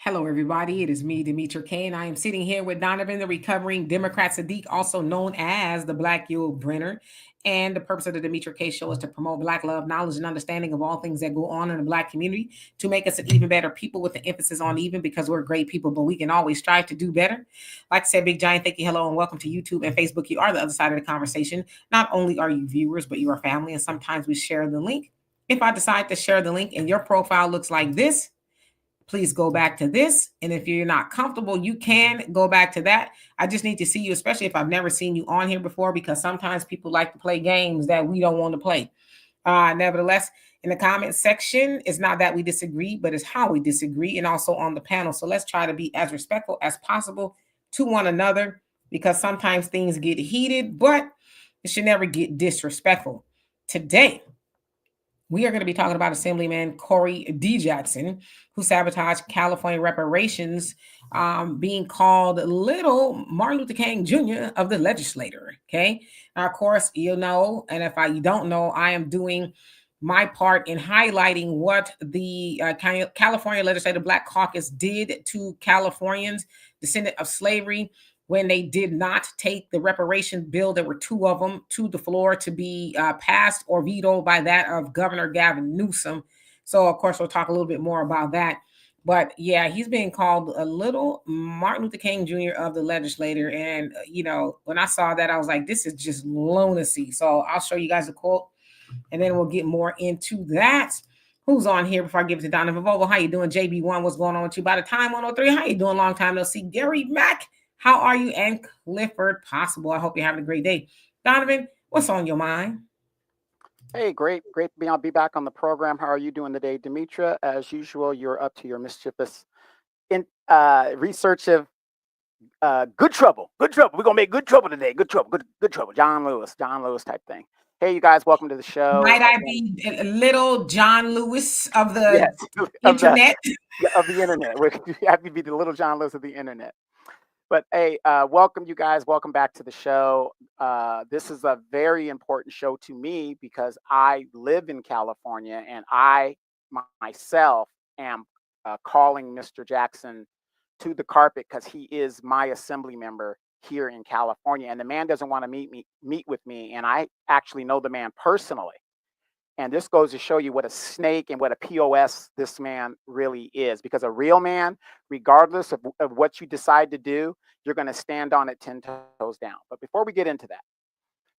Hello, everybody. It is me, Demetra K, and I am sitting here with Donovan, the recovering Democrat Sadiq, also known as the Black Yule Brenner. And the purpose of the Demetra K show is to promote Black love, knowledge, and understanding of all things that go on in the Black community to make us an even better people with the emphasis on even because we're great people, but we can always strive to do better. Like I said, Big Giant, thank you, hello, and welcome to YouTube and Facebook. You are the other side of the conversation. Not only are you viewers, but you are family, and sometimes we share the link. If I decide to share the link and your profile looks like this, please go back to this. And if you're not comfortable, you can go back to that. I just need to see you, especially if I've never seen you on here before, because sometimes people like to play games that we don't want to play. Nevertheless, in the comment section, it's not that we disagree, but it's how we disagree, and also on the panel. So let's try to be as respectful as possible to one another, because sometimes things get heated, but it should never get disrespectful. Today, we are going to be talking about Assemblyman Corey D. Jackson, who sabotaged California reparations, being called Little Martin Luther King Jr. of the legislator. Okay. Now, of course, you know, and if you don't know, I am doing my part in highlighting what the California Legislative Black Caucus did to Californians descendant of slavery when they did not take the reparation bill. There were two of them to the floor to be passed or vetoed by that of Governor Gavin Newsom. So, of course, we'll talk a little bit more about that. But yeah, he's being called a little Martin Luther King Jr. of the legislator. And, you know, when I saw that, I was like, this is just lunacy. So I'll show you guys a quote and then we'll get more into that. Who's on here before I give it to Donovan Vogel? How you doing? JB1, what's going on with you? By the time 103, how you doing? Long time no see. Gary Mack, how are you? And Clifford Possible, I hope you're having a great day. Donovan, what's on your mind? Hey, great to be back on the program. How are you doing today, Demetra? As usual, you're up to your mischievous research of good trouble. Good trouble. We're gonna make good trouble today. Good trouble. Good trouble. John Lewis type thing. Hey, you guys, welcome to the show. Might I be a little John Lewis of the Yes, internet? of the internet. We're happy to be the little John Lewis of the internet. But hey, welcome you guys. Welcome back to the show. This is a very important show to me because I live in California and I myself am calling Mr. Jackson to the carpet because he is my assembly member here in California, and the man doesn't want to meet with me, and I actually know the man personally. And this goes to show you what a snake and what a POS this man really is. Because a real man, regardless of what you decide to do, you're going to stand on it 10 toes down. But before we get into that,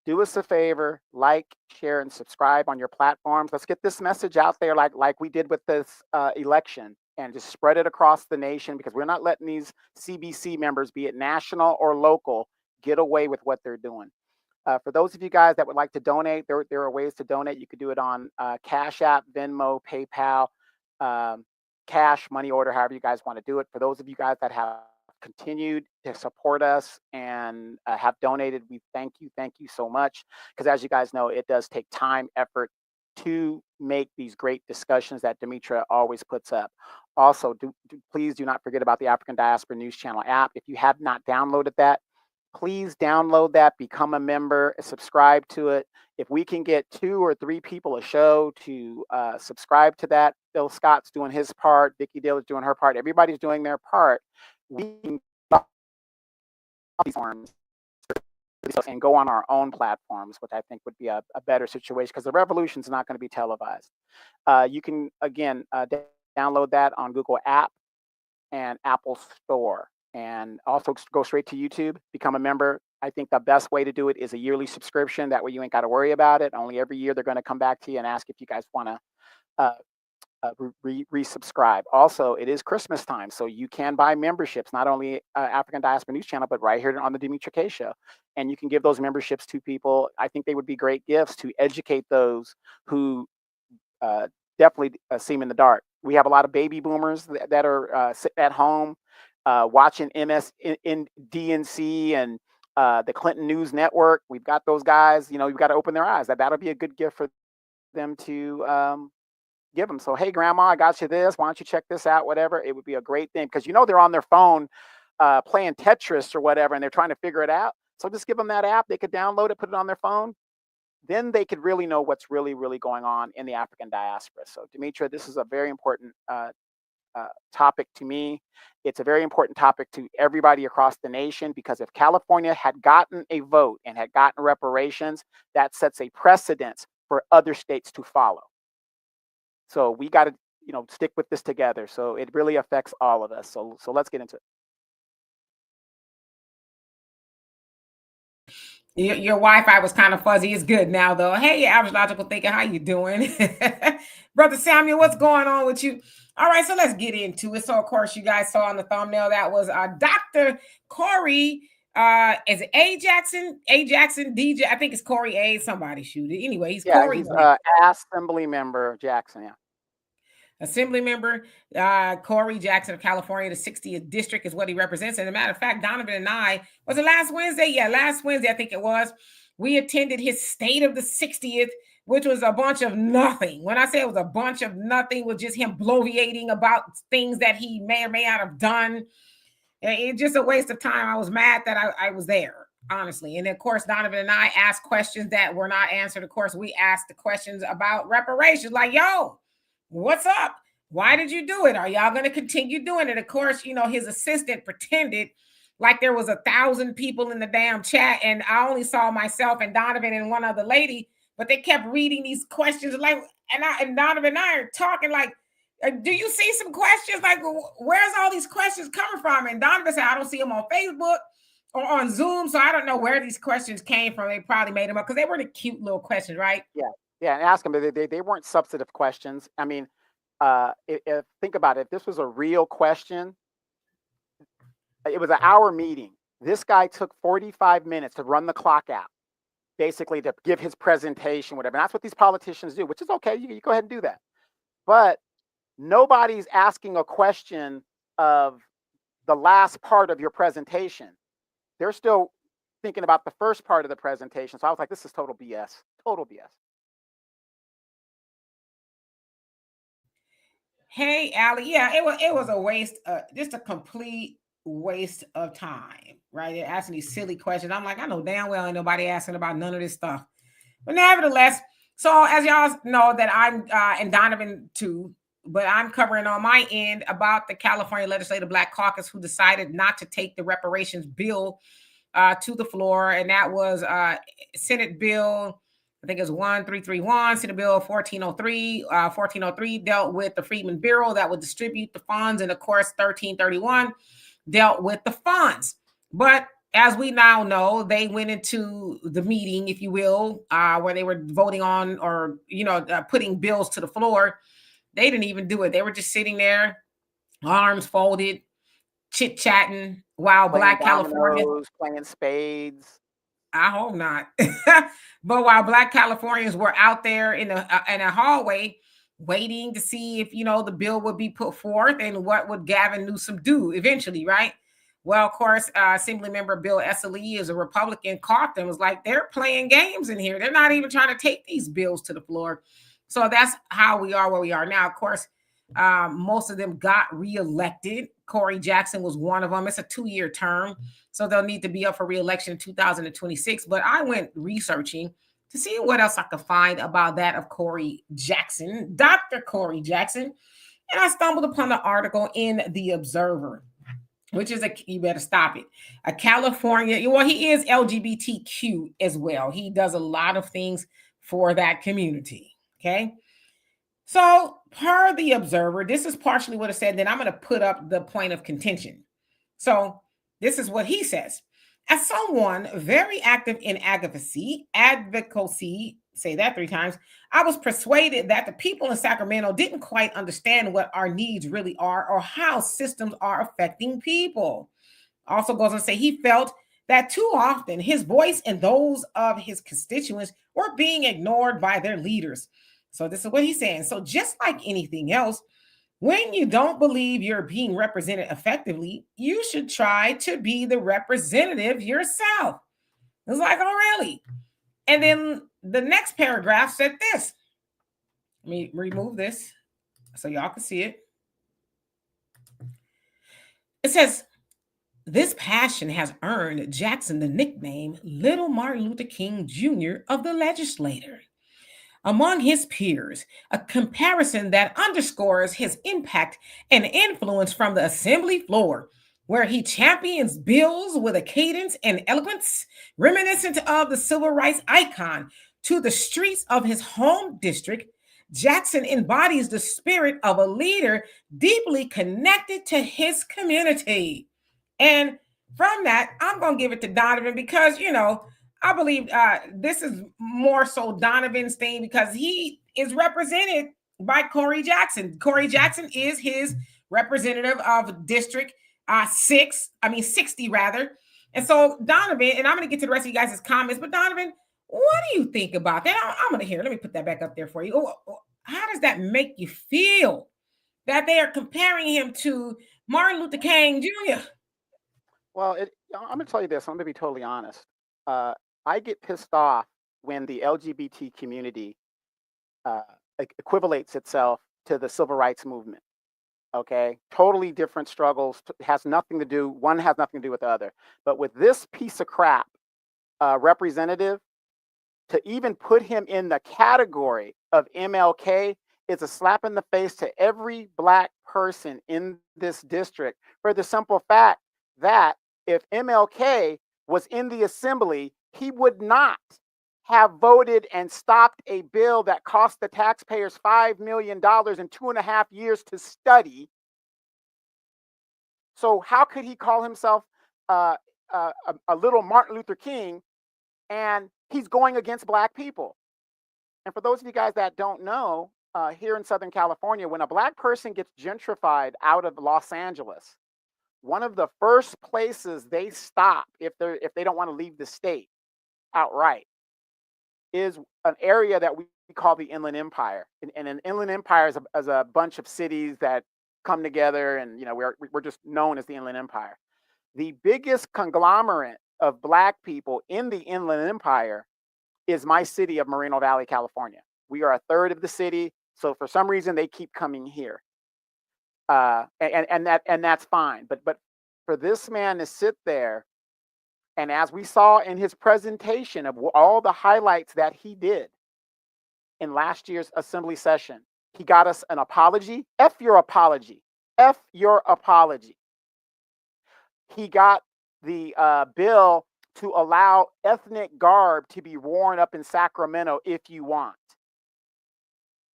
do us a favor, like, share, and subscribe on your platforms. Let's get this message out there like we did with this election, and just spread it across the nation, because we're not letting these CBC members, be it national or local, get away with what they're doing. For those of you guys that would like to donate, there are ways to donate. You could do it on Cash App, Venmo, PayPal, cash, money order, however you guys want to do it. For those of you guys that have continued to support us and have donated, we thank you so much. Because as you guys know, it does take time, effort to make these great discussions that Demetra always puts up. Also, please do not forget about the African Diaspora News Channel app. If you have not downloaded that, please download that, become a member, subscribe to it. If we can get 2 or 3 people a show to subscribe to that, Bill Scott's doing his part, Vicky Dill is doing her part, everybody's doing their part, we can and go on our own platforms, which I think would be a better situation, because the revolution is not going to be televised. You can, again, download that on Google App and Apple Store. And also go straight to YouTube, become a member. I think the best way to do it is a yearly subscription. That way you ain't got to worry about it. Only every year they're going to come back to you and ask if you guys want to resubscribe. Also, it is Christmas time, so you can buy memberships, not only African Diaspora News Channel, but right here on the Demetra K Show. And you can give those memberships to people. I think they would be great gifts to educate those who definitely seem in the dark. We have a lot of baby boomers that are sitting at home, watching DNC and the Clinton News Network. We've got those guys, you've got to open their eyes. That'll be a good gift for them to give them. So, hey, grandma, I got you this. Why don't you check this out? Whatever. It would be a great thing, because they're on their phone playing Tetris or whatever, and they're trying to figure it out. So just give them that app. They could download it, put it on their phone. Then they could really know what's really, really going on in the African diaspora. So, Demetra, this is a very important topic to me. It's a very important topic to everybody across the nation, because if California had gotten a vote and had gotten reparations, that sets a precedence for other states to follow. So we got to, stick with this together. So it really affects all of us. So let's get into it. Your Wi-Fi was kind of fuzzy. It's good now, though. Hey, average logical thinker, how you doing? Brother Samuel, what's going on with you? All right, so let's get into it. So, of course, you guys saw on the thumbnail that was Dr. Cory. Is it A Jackson? A Jackson, DJ? I think it's Cory A. Somebody shoot it. Anyway, he's Cory. He's Assembly Member Jackson, yeah. Assembly member Cory Jackson of California, the 60th district is what he represents. And as a matter of fact, Donovan and I, was it last Wednesday? Yeah, last Wednesday, I think it was. We attended his State of the 60th, which was a bunch of nothing. When I say it was a bunch of nothing, was just him bloviating about things that he may or may not have done. It's just a waste of time. I was mad that I was there, honestly. And of course, Donovan and I asked questions that were not answered. Of course, we asked the questions about reparations, like, yo, what's up? Why did you do it? Are y'all going to continue doing it? Of course, his assistant pretended like there was 1,000 people in the damn chat, and I only saw myself and Donovan and one other lady, but they kept reading these questions like, and Donovan and I are talking like, do you see some questions? Like, where's all these questions coming from? And Donovan said, I don't see them on Facebook or on Zoom, so I don't know where these questions came from. They probably made them up because they were the cute little questions, right? Yeah, and ask them. They weren't substantive questions. I mean, think about it. If this was a real question, it was an hour meeting. This guy took 45 minutes to run the clock out, basically to give his presentation, whatever. And that's what these politicians do, which is okay. You go ahead and do that. But nobody's asking a question of the last part of your presentation. They're still thinking about the first part of the presentation. So I was like, this is total BS. Total BS. Hey, Allie. Yeah, it was a waste, just a complete waste of time, right? They're asking these silly questions. I'm like, I know damn well ain't nobody asking about none of this stuff. But nevertheless, so as y'all know that I'm and Donovan too, but I'm covering on my end about the California Legislative Black Caucus, who decided not to take the reparations bill to the floor, and that was Senate Bill, I think it was 1331, Senate Bill 1403. 1403 dealt with the Freedmen Bureau that would distribute the funds, and of course 1331 dealt with the funds. But as we now know, they went into the meeting, if you will, where they were voting on or putting bills to the floor. They didn't even do it. They were just sitting there, arms folded, chit-chatting while playing Black California playing spades. I hope not. But while Black Californians were out there in a hallway waiting to see if the bill would be put forth and what would Gavin Newsom do eventually, right? Well, of course, Assemblymember Bill Esseley is a Republican, caught them, was like, they're playing games in here. They're not even trying to take these bills to the floor. So that's how we are where we are now. Of course, most of them got reelected. Cory Jackson was one of them. It's a 2-year term, so they'll need to be up for reelection in 2026. But I went researching to see what else I could find about that of Cory Jackson, Dr. Cory Jackson, and I stumbled upon an article in The Observer, which is you better stop it. A California, well, he is LGBTQ as well. He does a lot of things for that community. Okay. So, per The Observer, this is partially what it said. Then I'm going to put up the point of contention. So, this is what he says. As someone very active in advocacy, say that 3 times, I was persuaded that the people in Sacramento didn't quite understand what our needs really are or how systems are affecting people. Also goes on to say he felt that too often his voice and those of his constituents were being ignored by their leaders. So this is what he's saying. So just like anything else, when you don't believe you're being represented effectively, you should try to be the representative yourself. It's like, oh, really? And then the next paragraph said this. Let me remove this so y'all can see it. It says, this passion has earned Jackson the nickname Little Martin Luther King Jr. of the legislature. among his peers, a comparison that underscores his impact and influence from the assembly floor, where he champions bills with a cadence and eloquence reminiscent of the civil rights icon, to the streets of his home district. Jackson embodies the spirit of a leader deeply connected to his community. And from that, I'm going to give it to Donovan because, I believe this is more so Donovan's thing because he is represented by Cory Jackson. Cory Jackson is his representative of District 60 rather. And so Donovan, and I'm going to get to the rest of you guys' comments, but Donovan, what do you think about that? I'm going to hear. Let me put that back up there for you. How does that make you feel that they are comparing him to Martin Luther King Jr.? Well, I'm going to tell you this. I'm going to be totally honest. I get pissed off when the LGBT community equivalates itself to the civil rights movement. Okay, totally different struggles. Has nothing to do. One has nothing to do with the other. But with this piece of crap representative, to even put him in the category of MLK is a slap in the face to every Black person in this district, for the simple fact that if MLK was in the assembly, he would not have voted and stopped a bill that cost the taxpayers $5 million in 2.5 years to study. So how could he call himself a little Martin Luther King, and he's going against Black people? And for those of you guys that don't know, here in Southern California, when a Black person gets gentrified out of Los Angeles, one of the first places they stop if they don't want to leave the state outright is an area that we call the Inland Empire. And an Inland Empire is a bunch of cities that come together, and we're just known as the Inland Empire. The biggest conglomerate of Black people in the Inland Empire is my city of Moreno Valley, California. We are a third of the city, so for some reason they keep coming here, and that's fine. But for this man to sit there, and as we saw in his presentation of all the highlights that he did in last year's assembly session, he got us an apology. F your apology. F your apology. He got the bill to allow ethnic garb to be worn up in Sacramento if you want.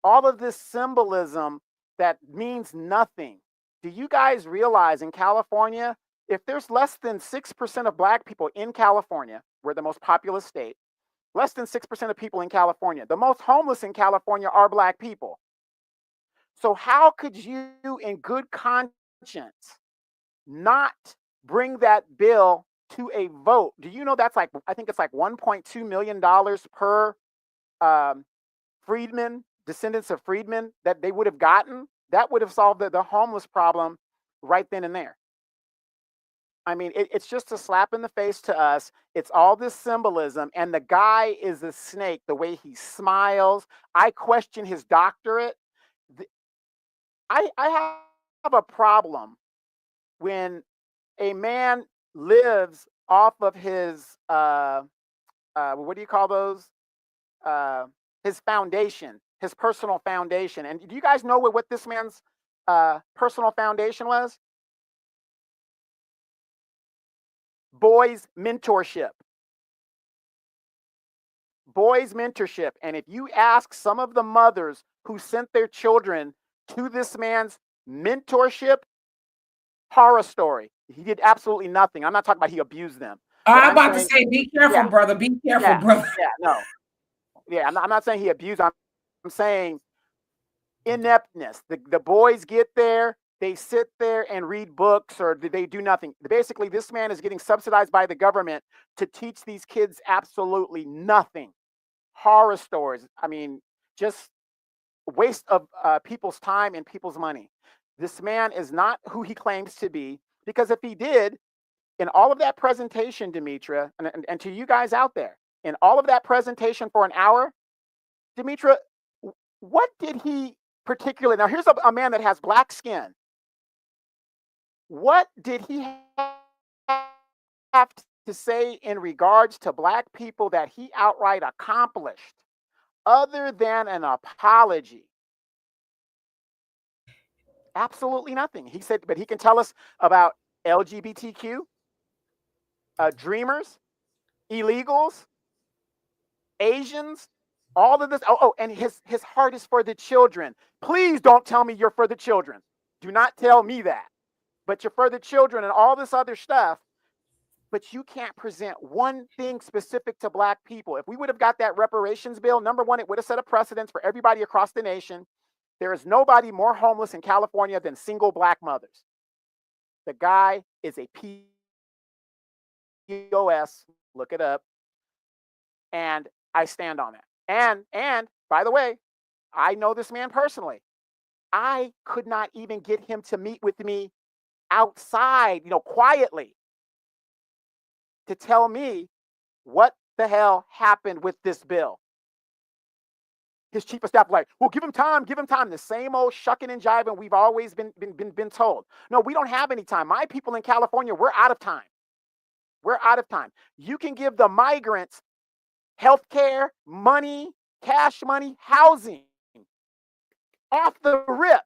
All of this symbolism that means nothing. Do you guys realize in California, if there's less than 6% of Black people in California, we're the most populous state, less than 6% of people in California, the most homeless in California are Black people. So how could you, in good conscience, not bring that bill to a vote? Do you know that's I think it's like $1.2 million per freedman, descendants of freedmen that they would have gotten? That would have solved the homeless problem right then and there. I mean, it's just a slap in the face to us. It's all this symbolism, and the guy is a snake. The way he smiles, I question his doctorate. I have a problem when a man lives off of his what do you call those? His foundation, his personal foundation. And do you guys know what this man's personal foundation was? Boys mentorship. Boys mentorship. And if you ask some of the mothers who sent their children to this man's mentorship, horror story. He did absolutely nothing. I'm not talking about he abused them. I'm about to say, be careful, brother. Be careful, brother. Yeah, no. Yeah, I'm not saying he abused. I'm saying ineptness. The boys get there, they sit there and read books, or they do nothing. Basically, this man is getting subsidized by the government to teach these kids absolutely nothing. Horror stories. I mean, just waste of people's time and people's money. This man is not who he claims to be, because if he did, in all of that presentation, Demetra, and to you guys out there, in all of that presentation for an hour, Demetra, what did he particularly, now here's a man that has Black skin. What did he have to say in regards to Black people that he outright accomplished other than an apology. Absolutely nothing. He said, but he can tell us about LGBTQ, dreamers, illegals, Asians, all of this. And his heart is for the children. Please don't tell me you're for the children. Do not tell me that. But you're for the children and all this other stuff. But you can't present one thing specific to Black people. If we would have got that reparations bill, number one, it would have set a precedence for everybody across the nation. There is nobody more homeless in California than single Black mothers. The guy is a POS. Look it up. And I stand on that. And by the way, I know this man personally. I could not even get him to meet with me outside, quietly, to tell me what the hell happened with this bill. His chief of staff like, well, give him time. The same old shucking and jiving we've always been told. No, we don't have any time. My people in California, we're out of time. You can give the migrants healthcare, money, cash money, housing off the rip.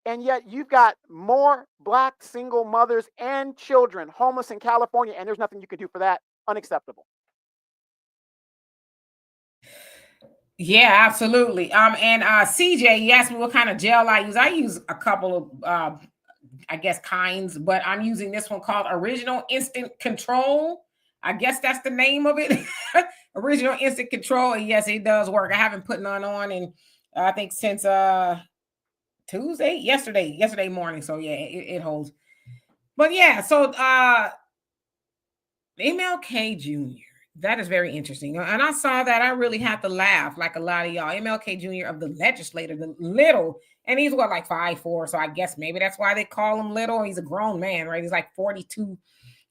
And yet you've got more Black single mothers and children homeless in California, and there's nothing you can do for that. Unacceptable. Yeah, absolutely. And CJ, you asked me what kind of gel I use. I use a couple of I guess kinds, but I'm using this one called Original Instant Control. I guess that's the name of it. Original Instant Control. And yes, it does work. I haven't put none on and I think since yesterday morning. So yeah, it holds. But yeah, so MLK Jr. That is very interesting. And I saw that. I really had to laugh like a lot of y'all. MLK Jr. of the legislator, the little, and he's what, like 5'4". So I guess maybe that's why they call him little. He's a grown man, right? He's like 42,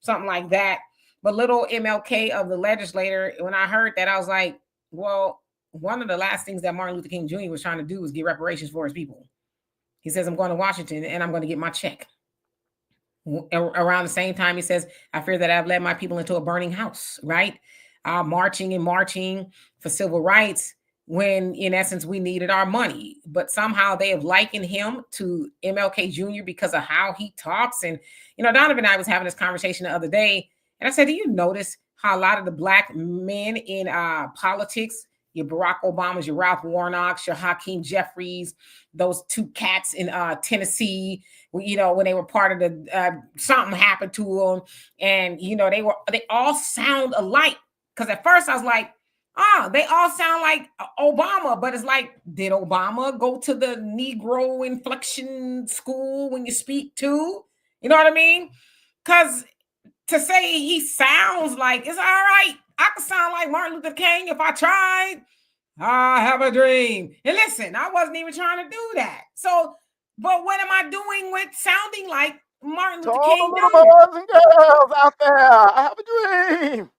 something like that. But little MLK of the legislator, when I heard that, I was like, well, one of the last things that Martin Luther King Jr. was trying to do was get reparations for his people. He says, I'm going to Washington and I'm going to get my check. Around the same time, he says, I fear that I've led my people into a burning house, right? Marching for civil rights when, in essence, we needed our money. But somehow they have likened him to MLK Jr. because of how he talks. And, Donovan and I was having this conversation the other day, and I said, do you notice how a lot of the Black men in politics, your Barack Obamas, your Ralph Warnocks, your Hakeem Jeffries, those two cats in Tennessee, when they were part of the something happened to them, and they all sound alike. Because at first I was like, they all sound like Obama, but it's like, did Obama go to the Negro inflection school when you speak to? You know what I mean? Because to say he sounds like, it's all right. I could sound like Martin Luther King if I tried. I have a dream. And listen, I wasn't even trying to do that. So, but what am I doing with sounding like Martin Luther King? All the little boys and girls out there, I have a dream.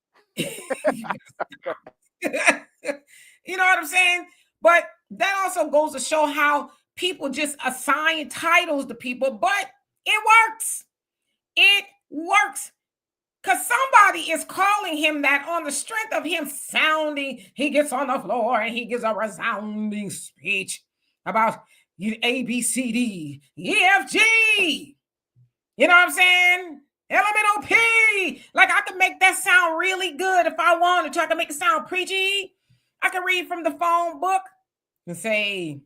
You know what I'm saying? But that also goes to show how people just assign titles to people, but it works. It works. Because somebody is calling him that on the strength of him sounding, he gets on the floor and he gives a resounding speech about A, B, C, D, E, F, G. You know what I'm saying? Elemental P. Like, I could make that sound really good if I wanted to. I could make it sound preachy. I could read from the phone book and say,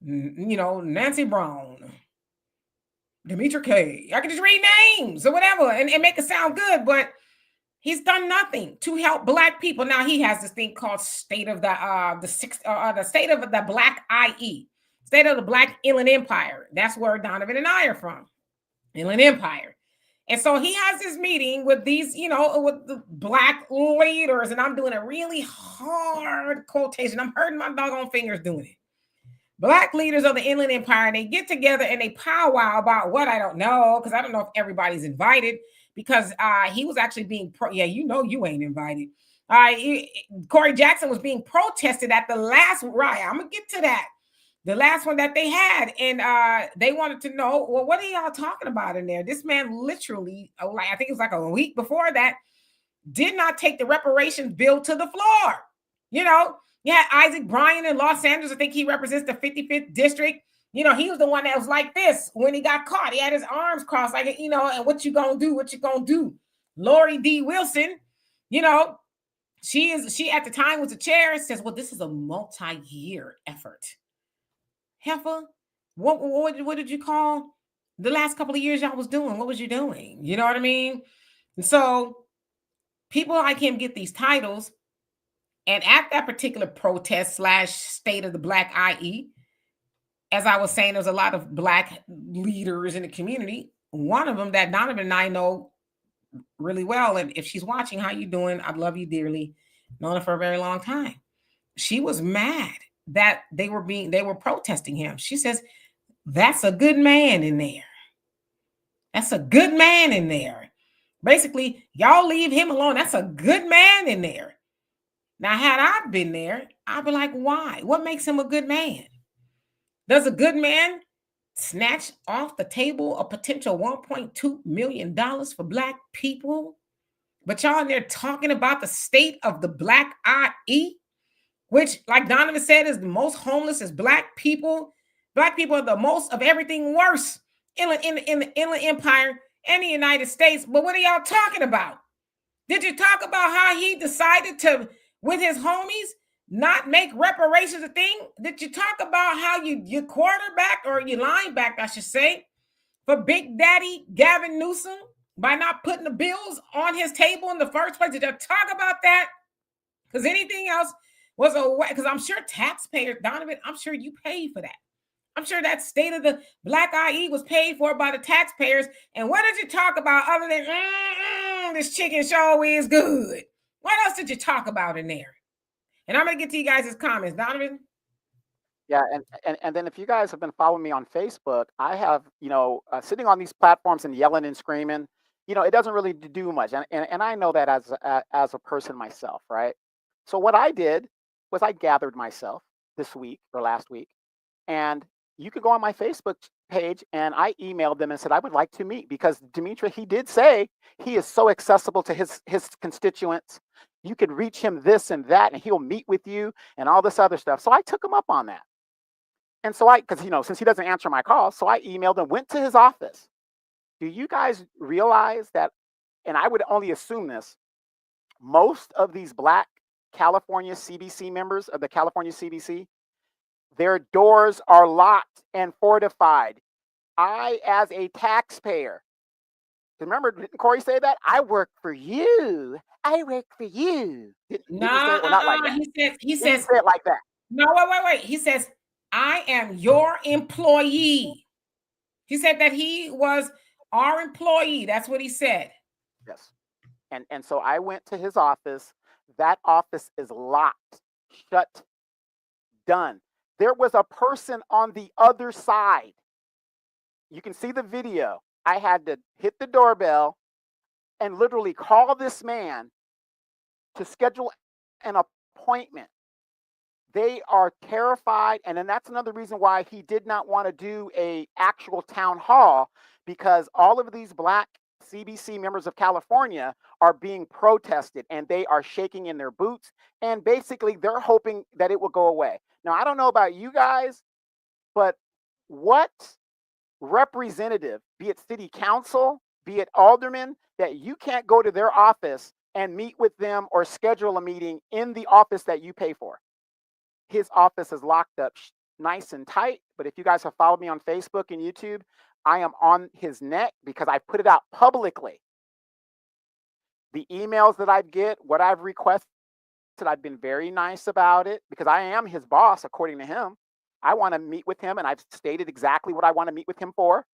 Nancy Brown, Demetra K. I could just read names or whatever and make it sound good, but he's done nothing to help Black people. Now he has this thing called State of the State of the Black IE, State of the Black Inland Empire. That's where Donovan and I are from, Inland Empire. And so he has this meeting with these, with the Black leaders, and I'm doing a really hard quotation. I'm hurting my doggone fingers doing it. Black leaders of the Inland Empire, and they get together and they powwow about what I don't know, because I don't know if everybody's invited, because he was actually being, you ain't invited. Cory Jackson was being protested at the last riot. I'm going to get to that. The last one that they had, and they wanted to know, well, what are y'all talking about in there? This man literally, I think it was like a week before that, did not take the reparations bill to the floor. Yeah, Isaac Bryan in Los Angeles. I think he represents the 55th district. He was the one that was like this when he got caught. He had his arms crossed, like, and what you gonna do? What you gonna do? Lori D. Wilson, you know, she at the time was the chair and says, well, this is a multi-year effort. Heifer, what did you call the last couple of years y'all was doing? What was you doing? You know what I mean? And so people like him get these titles. And at that particular protest / state of the Black IE, as I was saying, there's a lot of Black leaders in the community. One of them that Donovan and I know really well, and if she's watching, how you doing? I love you dearly. Known her for a very long time. She was mad that they were protesting him. She says, that's a good man in there. That's a good man in there. Basically, y'all leave him alone. That's a good man in there. Now, had I been there, I'd be like, why? What makes him a good man? Does a good man snatch off the table a potential $1.2 million for Black people? But y'all in there talking about the state of the Black IE, which, like Donovan said, is the most homeless is Black people. Black people are the most of everything worse in the Inland Empire and the United States. But what are y'all talking about? Did you talk about how he decided to, with his homies, not make reparations a thing? Did you talk about how you quarterback or you lineback, I should say, for Big Daddy Gavin Newsom by not putting the bills on his table in the first place? Did you talk about that? Because anything else was a way, because I'm sure taxpayers, Donovan, I'm sure you paid for that. I'm sure that state of the Black IE was paid for by the taxpayers. And what did you talk about other than this chicken show is good? What else did you talk about in there? And I'm going to get to you guys' comments. Donovan? Yeah, and then if you guys have been following me on Facebook, I have, sitting on these platforms and yelling and screaming, it doesn't really do much. And I know that as a person myself, right? So what I did was I gathered myself this week or last week, and you could go on my Facebook page, and I emailed them and said I would like to meet, because Demetra, he did say he is so accessible to his constituents. You could reach him this and that, and he'll meet with you and all this other stuff. So I took him up on that. And so because since he doesn't answer my calls, so I emailed him, went to his office. Do you guys realize that, and I would only assume this, most of these Black California CBC members of the California CBC, their doors are locked and fortified. I, as a taxpayer, remember, didn't Cory say that? I work for you. I work for you. Didn't he say it? Well, not like that. He says say it like that. No, wait. He says, I am your employee. He said that he was our employee. That's what he said. Yes. And so I went to his office. That office is locked, shut, done. There was a person on the other side. You can see the video. I had to hit the doorbell and literally call this man to schedule an appointment. They are terrified, and then that's another reason why he did not want to do a actual town hall, because all of these Black CBC members of California are being protested, and they are shaking in their boots, and basically they're hoping that it will go away. Now, I don't know about you guys, but what representative, be it city council, be it alderman, that you can't go to their office and meet with them or schedule a meeting in the office that you pay for? His office is locked up nice and tight. But if you guys have followed me on Facebook and YouTube, I am on his neck because I put it out publicly. The emails that I get, what I've requested, I've been very nice about it, because I am his boss, according to him. I want to meet with him, and I've stated exactly what I want to meet with him for.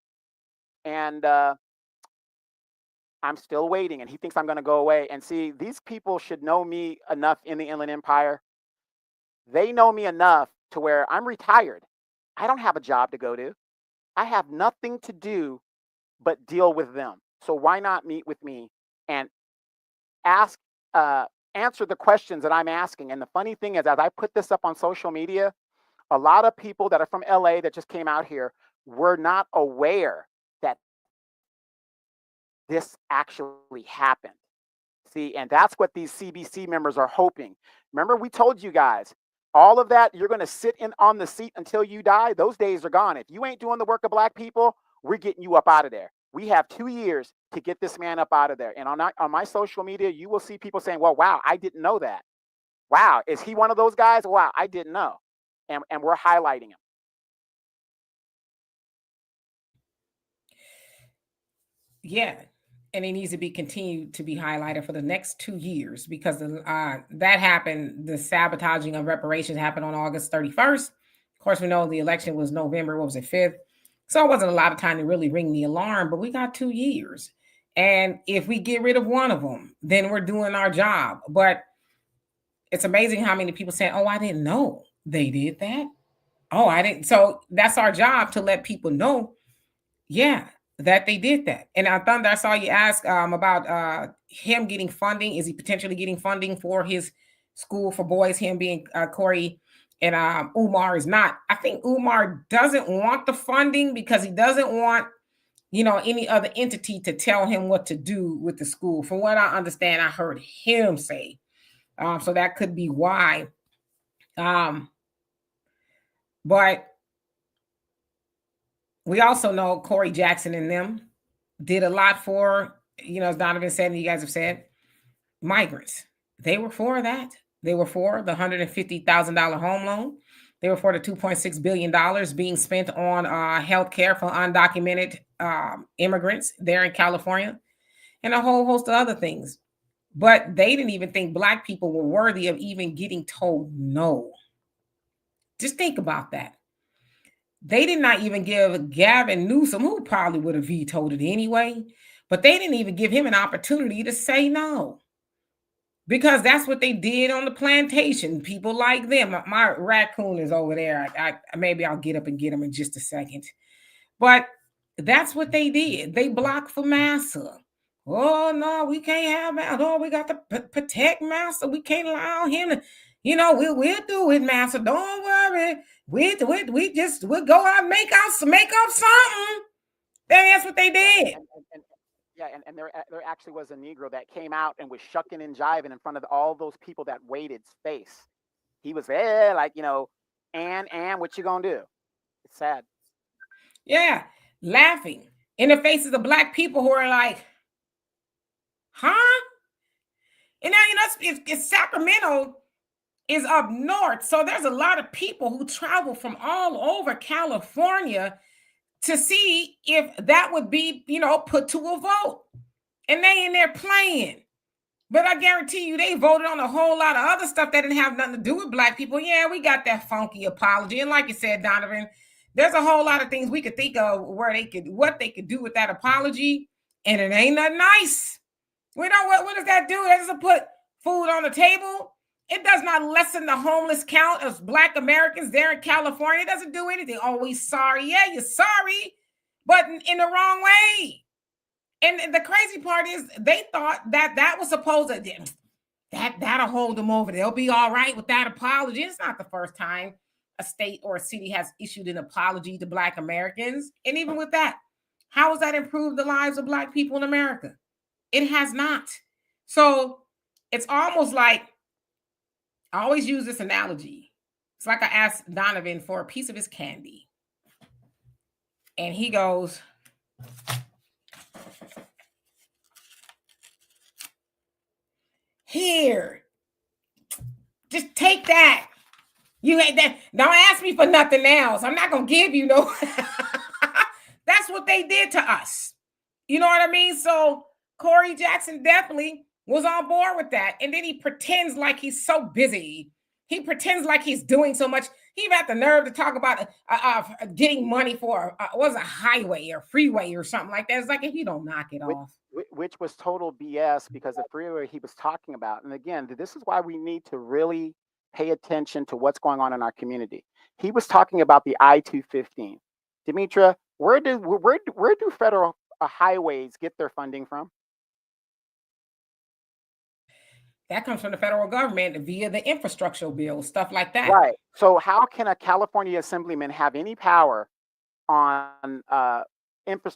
And I'm still waiting, and he thinks I'm going to go away. And see, these people should know me enough in the Inland Empire. They know me enough to where I'm retired. I don't have a job to go to. I have nothing to do but deal with them. So why not meet with me and answer the questions that I'm asking? And the funny thing is, as I put this up on social media, a lot of people that are from LA that just came out here were not aware that this actually happened. See, and that's what these CBC members are hoping. Remember, we told you guys, all of that, you're going to sit in on the seat until you die. Those days are gone. If you ain't doing the work of black people, we're getting you up out of there. We have 2 years to get this man up out of there. And on my social media, you will see people saying, well, wow, I didn't know that. Wow, is he one of those guys? Wow, I didn't know. And we're highlighting him. Yeah. And it needs to be continued to be highlighted for the next 2 years because that happened. The sabotaging of reparations happened on August 31st. Of course, we know the election was November, what was it, 5th? So it wasn't a lot of time to really ring the alarm, but we got 2 years. And if we get rid of one of them, then we're doing our job. But it's amazing how many people say, oh, I didn't know they did that. Oh, I didn't. So that's our job to let people know, yeah, that they did that. And Thunder, I saw you ask about him getting funding. Is he potentially getting funding for his school for boys? Him being Corey and Umar is not. I think Umar doesn't want the funding because he doesn't want, any other entity to tell him what to do with the school. From what I understand, I heard him say. So that could be why. But we also know Cory Jackson and them did a lot for, as Donovan said, and you guys have said, migrants. They were for that. They were for the $150,000 home loan. They were for the $2.6 billion being spent on health care for undocumented immigrants there in California and a whole host of other things. But they didn't even think Black people were worthy of even getting told no. Just think about that. They did not even give Gavin Newsom, who probably would have vetoed it anyway, but they didn't even give him an opportunity to say no. Because that's what they did on the plantation. People like them. My raccoon is over there. Maybe I'll get up and get him in just a second. But that's what they did. They blocked for Massa. Oh, no, we can't have Massa. Oh, we got to protect Massa. We can't allow him to, we'll do it, Massa. Don't worry. We'll go out and make up something. That's what they did. And there actually was a Negro that came out and was shucking and jiving in front of all those people that waited space. He was there, like, and what you gonna do? It's sad. Yeah, laughing in the faces of Black people who are like, huh? And now, it's Sacramento is up north. So there's a lot of people who travel from all over California to see if that would be, put to a vote. And they in there playing. But I guarantee you, they voted on a whole lot of other stuff that didn't have nothing to do with Black people. Yeah, we got that funky apology. And like you said, Donovan, there's a whole lot of things we could think of what they could do with that apology. And it ain't nothing nice. We know what does that do? It doesn't put food on the table. It does not lessen the homeless count of Black Americans there in California. It doesn't do anything. Always sorry. Yeah, you're sorry, but in the wrong way. And the crazy part is they thought that was supposed to, that'll hold them over. They'll be all right with that apology. It's not the first time a state or a city has issued an apology to Black Americans. And even with that, how has that improved the lives of Black people in America? It has not. So it's almost like, I always use this analogy. It's like I asked Donovan for a piece of his candy. And he goes, here, just take that. You hate that. Don't ask me for nothing else. I'm not going to give you no. That's what they did to us. You know what I mean? So Cory Jackson definitely was on board with that. And then he pretends like he's so busy. He pretends like he's doing so much. He even had the nerve to talk about getting money for a highway or freeway or something like that. It's like, if you don't knock it off. Which was total BS, because the freeway he was talking about. And again, this is why we need to really pay attention to what's going on in our community. He was talking about the I-215. Demetra, where do federal highways get their funding from? That comes from the federal government via the infrastructure bill, stuff like that. Right. So how can a California assemblyman have any power on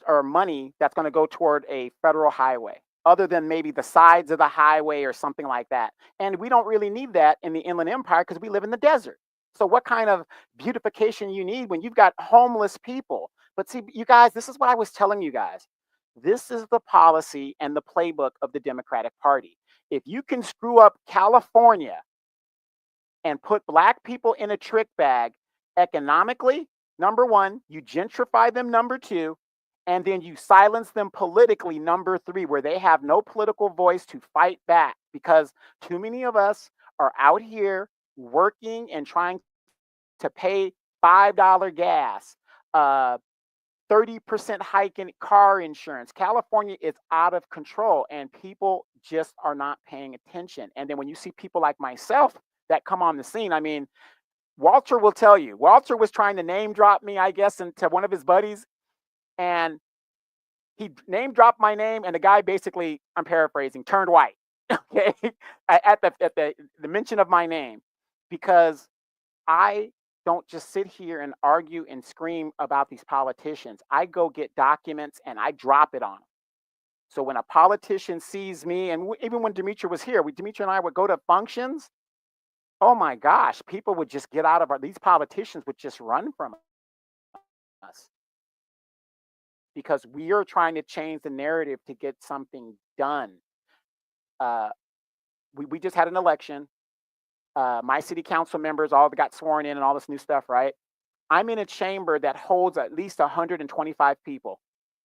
or money that's going to go toward a federal highway, other than maybe the sides of the highway or something like that? And we don't really need that in the Inland Empire because we live in the desert. So what kind of beautification you need when you've got homeless people? But see, you guys, this is what I was telling you guys. This is the policy and the playbook of the Democratic Party. If you can screw up California and put black people in a trick bag economically, number one, you gentrify them, number two, and then you silence them politically, number three, where they have no political voice to fight back, because too many of us are out here working and trying to pay $5 gas, 30% hike in car insurance. California is out of control and people just are not paying attention. And then when you see people like myself that come on the scene, I mean, Walter will tell you, Walter was trying to name drop me, I guess, into one of his buddies, and he name dropped my name, and the guy basically, I'm paraphrasing, turned white. Okay, at the mention of my name, because I don't just sit here and argue and scream about these politicians. I go get documents and I drop it on them. So when a politician sees me, and even when Demetria was here, Demetria and I would go to functions. Oh my gosh, people would just get out of these politicians would just run from us, because we are trying to change the narrative to get something done. We just had an election. My city council members all got sworn in and all this new stuff, right? I'm in a chamber that holds at least 125 people.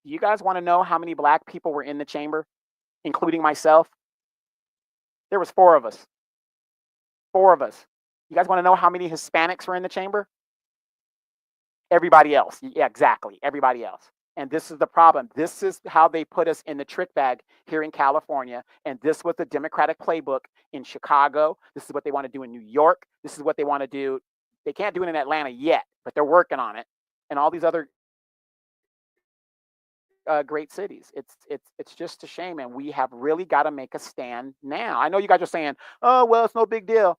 Do you guys want to know how many black people were in the chamber, including myself? There was 4 of us. 4 of us. You guys want to know how many Hispanics were in the chamber? Everybody else. Yeah, exactly. Everybody else. And this is the problem. This is how they put us in the trick bag here in California. And this was the Democratic playbook in Chicago. This is what they want to do in New York. This is what they want to do. They can't do it in Atlanta yet, but they're working on it. And all these other great cities. It's just a shame. And we have really got to make a stand now. I know you guys are saying, oh, well, it's no big deal.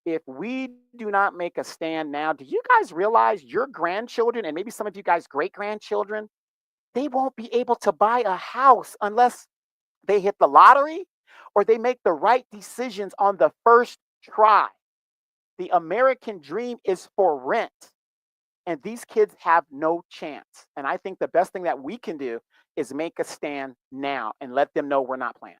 If we do not make a stand now, do you guys realize your grandchildren, and maybe some of you guys' great-grandchildren, they won't be able to buy a house unless they hit the lottery or they make the right decisions on the first try. The American dream is for rent, and these kids have no chance. And I think the best thing that we can do is make a stand now and let them know we're not playing.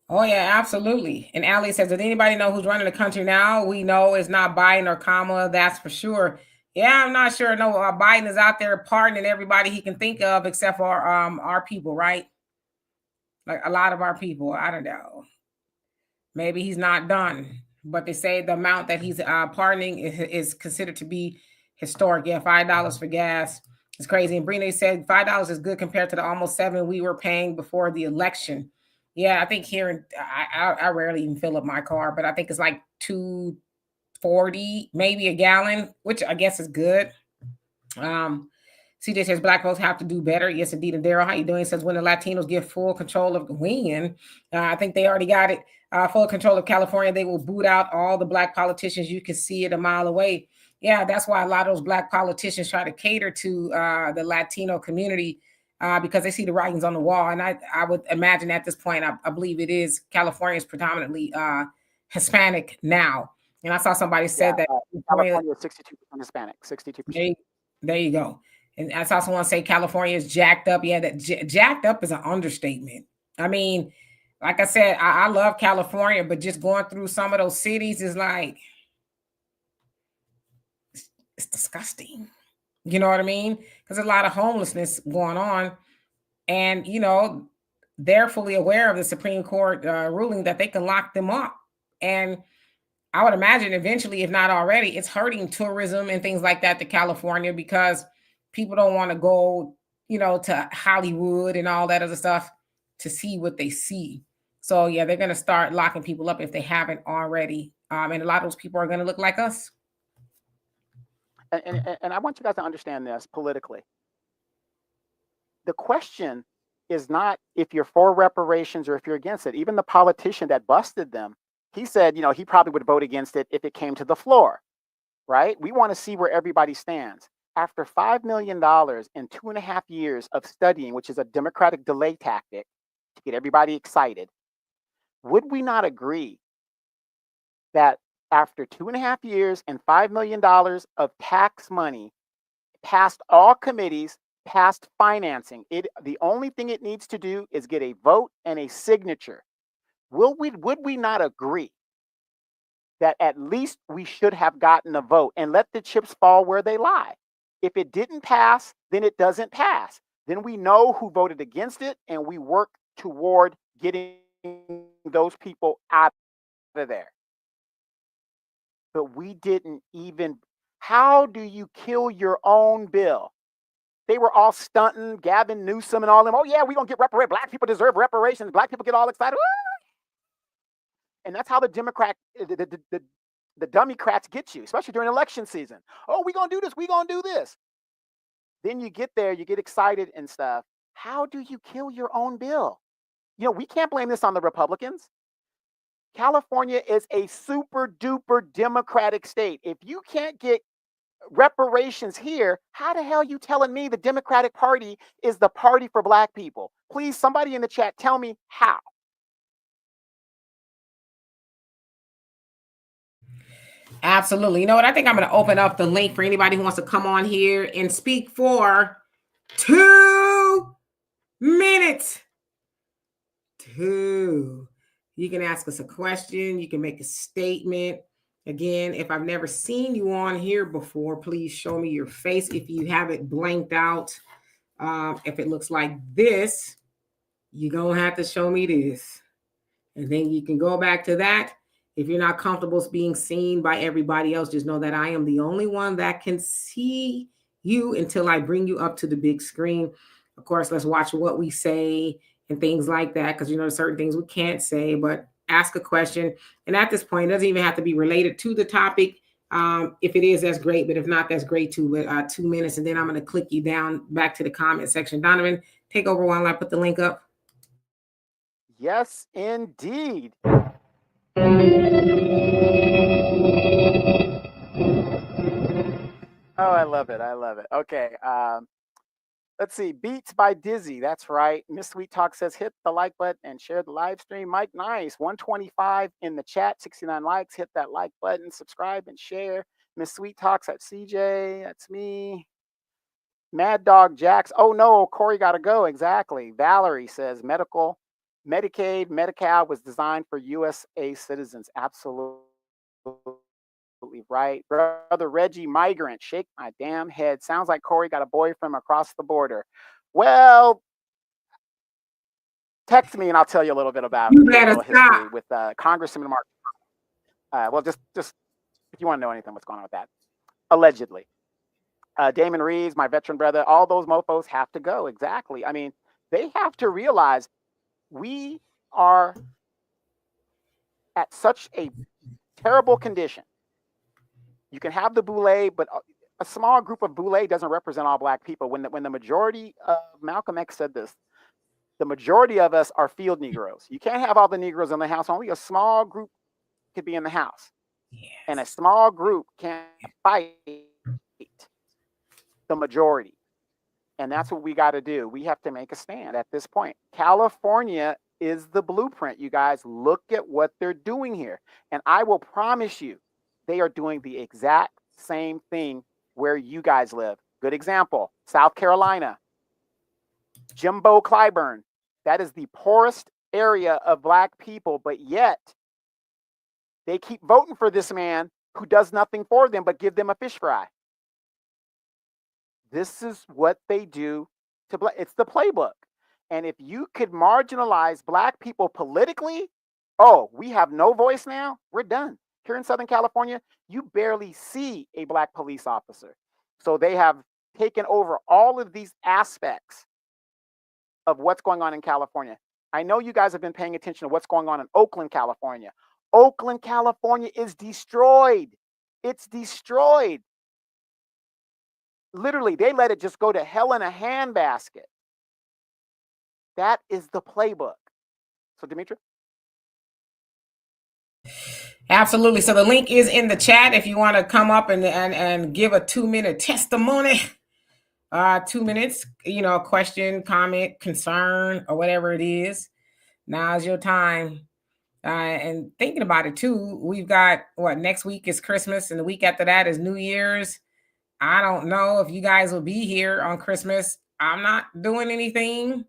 Oh yeah, absolutely. And Ali says, does anybody know who's running the country now? We know it's not Biden or Kamala, that's for sure. Yeah, I'm not sure. No, Biden is out there pardoning everybody he can think of except for our people, right? Like a lot of our people. I don't know. Maybe he's not done, but they say the amount that he's pardoning is considered to be historic. Yeah, $5 for gas is crazy. And Brina said $5 is good compared to the almost $7 we were paying before the election. Yeah, I think here I rarely even fill up my car, but I think it's like $2.40 maybe a gallon, which I guess is good. CJ says black folks have to do better. Yes, indeed. And Daryl, how you doing? Says when the Latinos get full control of winging, I think they already got it. Full control of California, they will boot out all the black politicians. You can see it a mile away. Yeah, that's why a lot of those black politicians try to cater to the Latino community because they see the writings on the wall. And I would imagine at this point, I believe it is California is predominantly Hispanic now. And I saw somebody said that California is 62% Hispanic, 62%. There you go. And I saw someone say California is jacked up. Yeah, that jacked up is an understatement. I mean, like I said, I love California, but just going through some of those cities is like, it's disgusting. You know what I mean? Because there's a lot of homelessness going on. And, you know, they're fully aware of the Supreme Court ruling that they can lock them up. And I would imagine eventually, if not already, it's hurting tourism and things like that to California because people don't want to go, you know, to Hollywood and all that other stuff to see what they see. So yeah, they're going to start locking people up if they haven't already. And a lot of those people are going to look like us. And I want you guys to understand this politically. The question is not if you're for reparations or if you're against it. Even the politician that busted them, he said, you know, he probably would vote against it if it came to the floor, right? We want to see where everybody stands. After $5 million in 2.5 years of studying, which is a Democratic delay tactic to get everybody excited, would we not agree that after 2.5 years and $5 million of tax money, passed all committees, passed financing. The only thing it needs to do is get a vote and a signature. Would we not agree that at least we should have gotten a vote and let the chips fall where they lie? If it didn't pass, then it doesn't pass. Then we know who voted against it, and we work toward getting those people out of there. But we didn't even. How do you kill your own bill? They were all stunting, Gavin Newsom and all them. Oh yeah, we're gonna get reparations. Black people deserve reparations. Black people get all excited. And that's how the Democrats get you, especially during election season. Oh, we're gonna do this, we're gonna do this. Then you get there, you get excited and stuff. How do you kill your own bill? You know, we can't blame this on the Republicans. California is a super duper Democratic state. If you can't get reparations here, how the hell are you telling me the Democratic Party is the party for Black people? Please, somebody in the chat, tell me how. Absolutely. You know what? I think I'm going to open up the link for anybody who wants to come on here and speak for 2 minutes. 2. You can ask us a question. You can make a statement. Again, if I've never seen you on here before, please show me your face. If you have it blanked out, if it looks like this, you're going to have to show me this. And then you can go back to that. If you're not comfortable being seen by everybody else, just know that I am the only one that can see you until I bring you up to the big screen. Of course, let's watch what we say and things like that, because, you know, there's certain things we can't say, but ask a question. And at this point, it doesn't even have to be related to the topic. If it is, that's great. But if not, that's great too. But 2 minutes, and then I'm going to click you down back to the comment section. Donovan, take over while I put the link up. Yes, indeed. Oh, I love it. I love it. Okay. Let's see. Beats by Dizzy. That's right. Miss Sweet Talk says hit the like button and share the live stream. Mike Nice. 125 in the chat. 69 likes. Hit that like button. Subscribe and share. Miss Sweet Talks at CJ. That's me. Mad Dog Jax. Oh no, Corey gotta go. Exactly. Valerie says Medicaid, Medi-Cal was designed for USA citizens. Absolutely right. Brother Reggie, migrant, shake my damn head. Sounds like Corey got a boyfriend across the border. Well, text me and I'll tell you a little bit about history with Congressman Mark. Well, just if you want to know anything, what's going on with that. Allegedly. Damon Reeves, my veteran brother, all those mofos have to go. Exactly. I mean, they have to realize we are at such a terrible condition. You can have the boule, but a small group of boule doesn't represent all Black people. When the majority of Malcolm X said this, the majority of us are field Negroes. You can't have all the Negroes in the house. Only a small group could be in the house. Yes. And a small group can't fight the majority. And that's what we got to do. We have to make a stand at this point. California is the blueprint, you guys. Look at what they're doing here. And I will promise you, they are doing the exact same thing where you guys live. Good example, South Carolina. Jimbo Clyburn. That is the poorest area of Black people, but yet they keep voting for this man who does nothing for them but give them a fish fry. This is what they do to Black. It's the playbook. And if you could marginalize Black people politically, oh, we have no voice now, we're done. Here in Southern California, you barely see a Black police officer. So they have taken over all of these aspects of what's going on in California. I know you guys have been paying attention to what's going on in Oakland, California. Oakland, California is destroyed. It's destroyed. Literally, they let it just go to hell in a handbasket. That is the playbook. So, Demetra? Absolutely. So the link is in the chat if you want to come up and give a 2-minute testimony. 2 minutes, you know, question, comment, concern, or whatever it is. Now's your time. And thinking about it too, we've got what next week is Christmas, and the week after that is New Year's. I don't know if you guys will be here on Christmas. I'm not doing anything,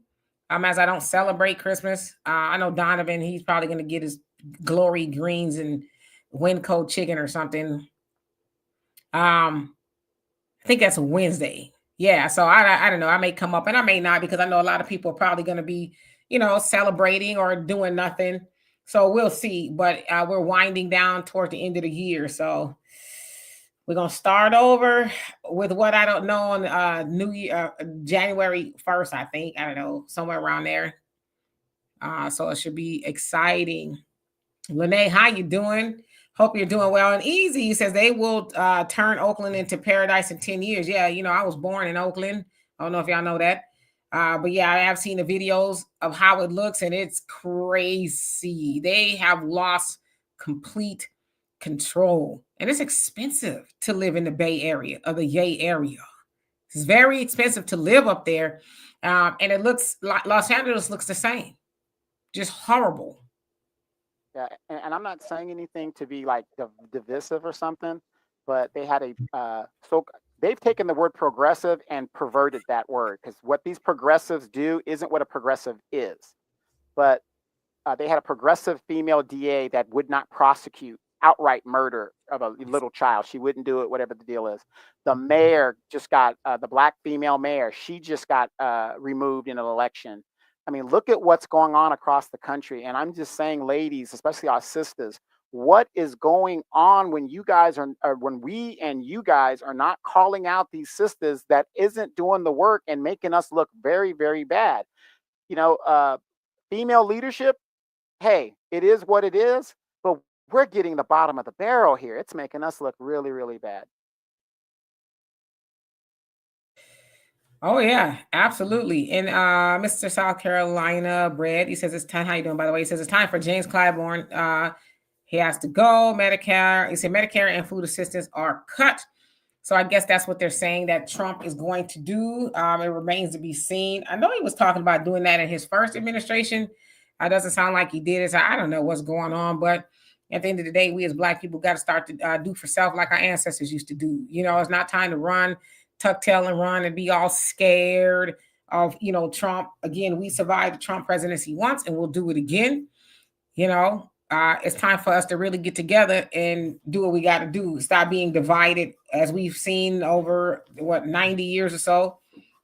as I don't celebrate Christmas. I know Donovan; he's probably going to get his glory greens and Winco chicken or something. I think that's a Wednesday. Yeah, so I don't know. I may come up and I may not, because I know a lot of people are probably going to be, celebrating or doing nothing. So we'll see. But we're winding down toward the end of the year, so we're gonna start over with what I don't know on New Year, January 1st. I think, I don't know, somewhere around there. So it should be exciting. Lene, how you doing? Hope you're doing well. And Easy says they will turn Oakland into paradise in 10 years. Yeah, I was born in Oakland. I don't know if y'all know that. But yeah, I have seen the videos of how it looks, and it's crazy. They have lost complete control. And it's expensive to live in the Bay Area, or the Yay area. It's very expensive to live up there. And it looks like Los Angeles looks the same. Just horrible. Yeah, and I'm not saying anything to be like divisive or something, but they had so they've taken the word progressive and perverted that word, because what these progressives do isn't what a progressive is. But they had a progressive female DA that would not prosecute outright murder of a little child. She wouldn't do it, whatever the deal is. The mayor just got the black female mayor. She just got removed in an election. I mean, look at what's going on across the country. And I'm just saying, ladies, especially our sisters, what is going on when you guys when we and you guys are not calling out these sisters that isn't doing the work and making us look very, very bad? Female leadership, hey, it is what it is, but we're getting the bottom of the barrel here. It's making us look really, really bad. Oh yeah, absolutely. And Mr. South Carolina Bread, he says it's time. How you doing, by the way? He says it's time for James Clyburn. He has to go. Medicare. He said Medicare and food assistance are cut. So I guess that's what they're saying that Trump is going to do. It remains to be seen. I know he was talking about doing that in his first administration. It doesn't sound like he did it. So I don't know what's going on. But at the end of the day, we as Black people got to start to do for self like our ancestors used to do. It's not time to run, tuck tail and run and be all scared of, Trump. Again, we survived the Trump presidency once and we'll do it again. It's time for us to really get together and do what we got to do. Stop being divided, as we've seen over 90 years or so.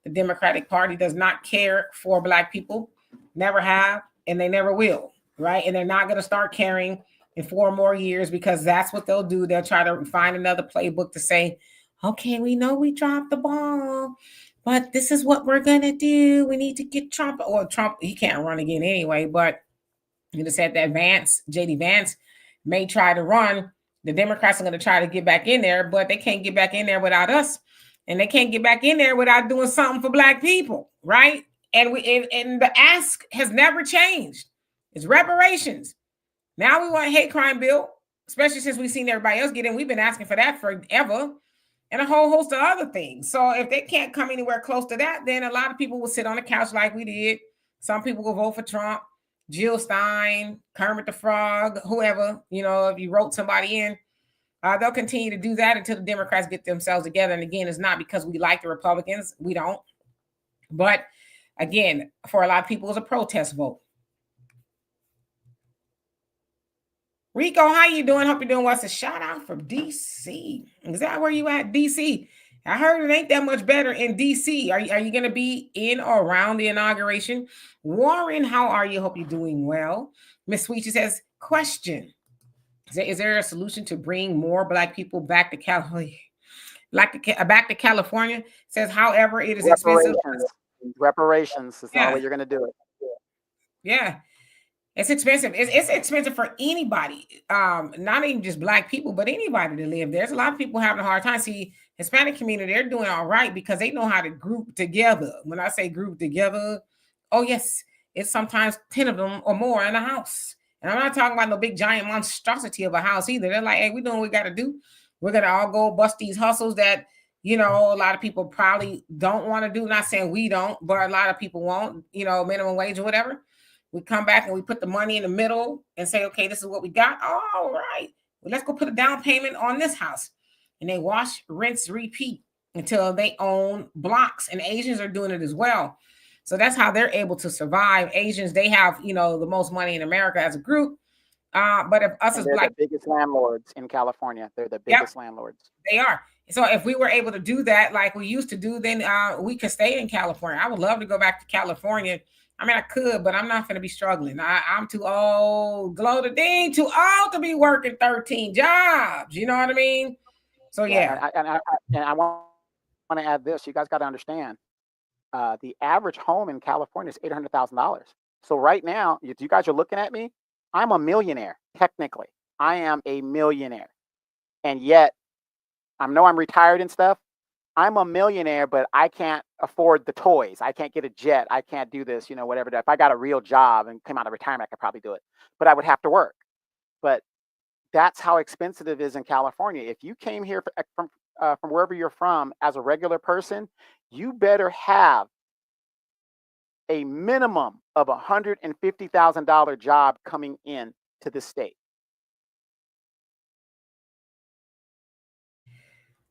The Democratic Party does not care for Black people, never have, and they never will, right? And they're not going to start caring in 4 more years, because that's what they'll do. They'll try to find another playbook to say, okay, we know we dropped the ball, but this is what we're going to do. We need to get Trump. Or Trump, he can't run again anyway, but you just said that JD Vance may try to run. The Democrats are going to try to get back in there, but they can't get back in there without us. And they can't get back in there without doing something for Black people, right? And the ask has never changed. It's reparations. Now we want a hate crime bill, especially since we've seen everybody else get in. We've been asking for that forever, and a whole host of other things. So if they can't come anywhere close to that, then a lot of people will sit on the couch like we did. Some people will vote for Trump. Jill Stein, Kermit the Frog, whoever, if you wrote somebody in, they'll continue to do that until the Democrats get themselves together. And again, it's not because we like the Republicans. We don't. But again, for a lot of people, it's a protest vote. Rico, how you doing? Hope you're doing well. It's a shout out from DC. Is that where you at, DC? I heard it ain't that much better in DC. Are you going to be in or around the inauguration? Warren, how are you? Hope you're doing well. Miss Sweet, she says, question. Is there a solution to bring more Black people back to California? Back to California? Says, however, it is expensive. Reparations is the only way you're going to do it. Yeah. It's expensive. It's expensive for anybody, not even just Black people, but anybody to live there. There's a lot of people having a hard time. See, Hispanic community, they're doing all right because they know how to group together. When I say group together, oh yes, it's sometimes 10 of them or more in a house. And I'm not talking about no big giant monstrosity of a house either. They're like, hey, we're doing what we got to do. We're going to all go bust these hustles that, a lot of people probably don't want to do. Not saying we don't, but a lot of people won't, minimum wage or whatever. We come back and we put the money in the middle and say, okay, this is what we got. All right, well, let's go put a down payment on this house. And they wash, rinse, repeat until they own blocks. And Asians are doing it as well. So that's how they're able to survive. Asians, they have, the most money in America as a group. But if us as they're Black, the biggest landlords in California. They're the biggest landlords. They are. So if we were able to do that like we used to do, then we could stay in California. I would love to go back to California. I mean, I could, but I'm not going to be struggling. I'm too old, glow the ding, too old to be working 13 jobs. You know what I mean? So yeah. And I want to add this. You guys got to understand. The average home in California is $800,000. So right now, you guys are looking at me. I'm a millionaire, technically. I am a millionaire. And yet, I know I'm retired and stuff. I'm a millionaire, but I can't afford the toys. I can't get a jet. I can't do this, whatever. If I got a real job and came out of retirement, I could probably do it. But I would have to work. But that's how expensive it is in California. If you came here from wherever you're from as a regular person, you better have a minimum of $150,000 job coming in to the state.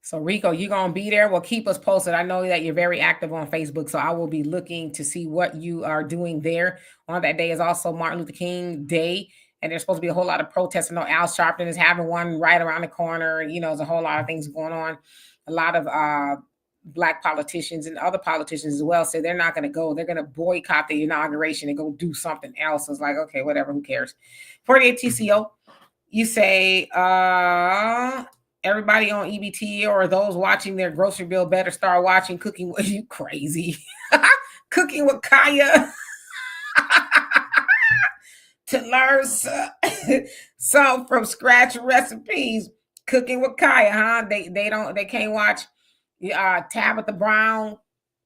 So Rico, you're going to be there. Well, keep us posted. I know that you're very active on Facebook, so I will be looking to see what you are doing there. On that day is also Martin Luther King Day, and there's supposed to be a whole lot of protests. I know Al Sharpton is having one right around the corner. There's a whole lot of things going on. A lot of Black politicians and other politicians as well say they're not going to go. They're going to boycott the inauguration and go do something else. It's like, okay, whatever, who cares? 48 TCO, you say everybody on EBT or those watching their grocery bill better start watching Cooking with You crazy. Cooking with Kaya. To learn some from scratch recipes. Cooking with Kaya, huh? They can't watch Tabitha Brown,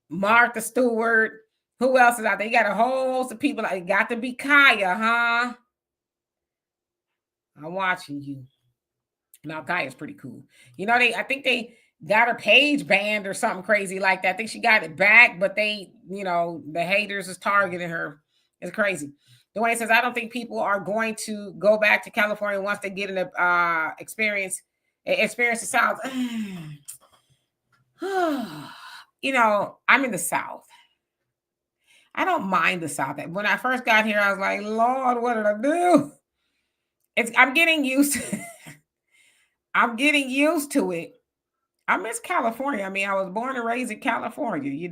Martha Stewart. Who else is out there? You got a whole host of people. Like, got to be Kaya, huh? I'm watching you. Now Kaya's pretty cool. I think they got her page banned or something crazy like that. I think she got it back, but they, the haters is targeting her. It's crazy. Dwayne says, I don't think people are going to go back to California once they get an experience the South. I'm in the South. I don't mind the South. When I first got here, I was like, Lord, what did I do? I'm getting used to I'm getting used to it. I miss California. I mean, I was born and raised in California,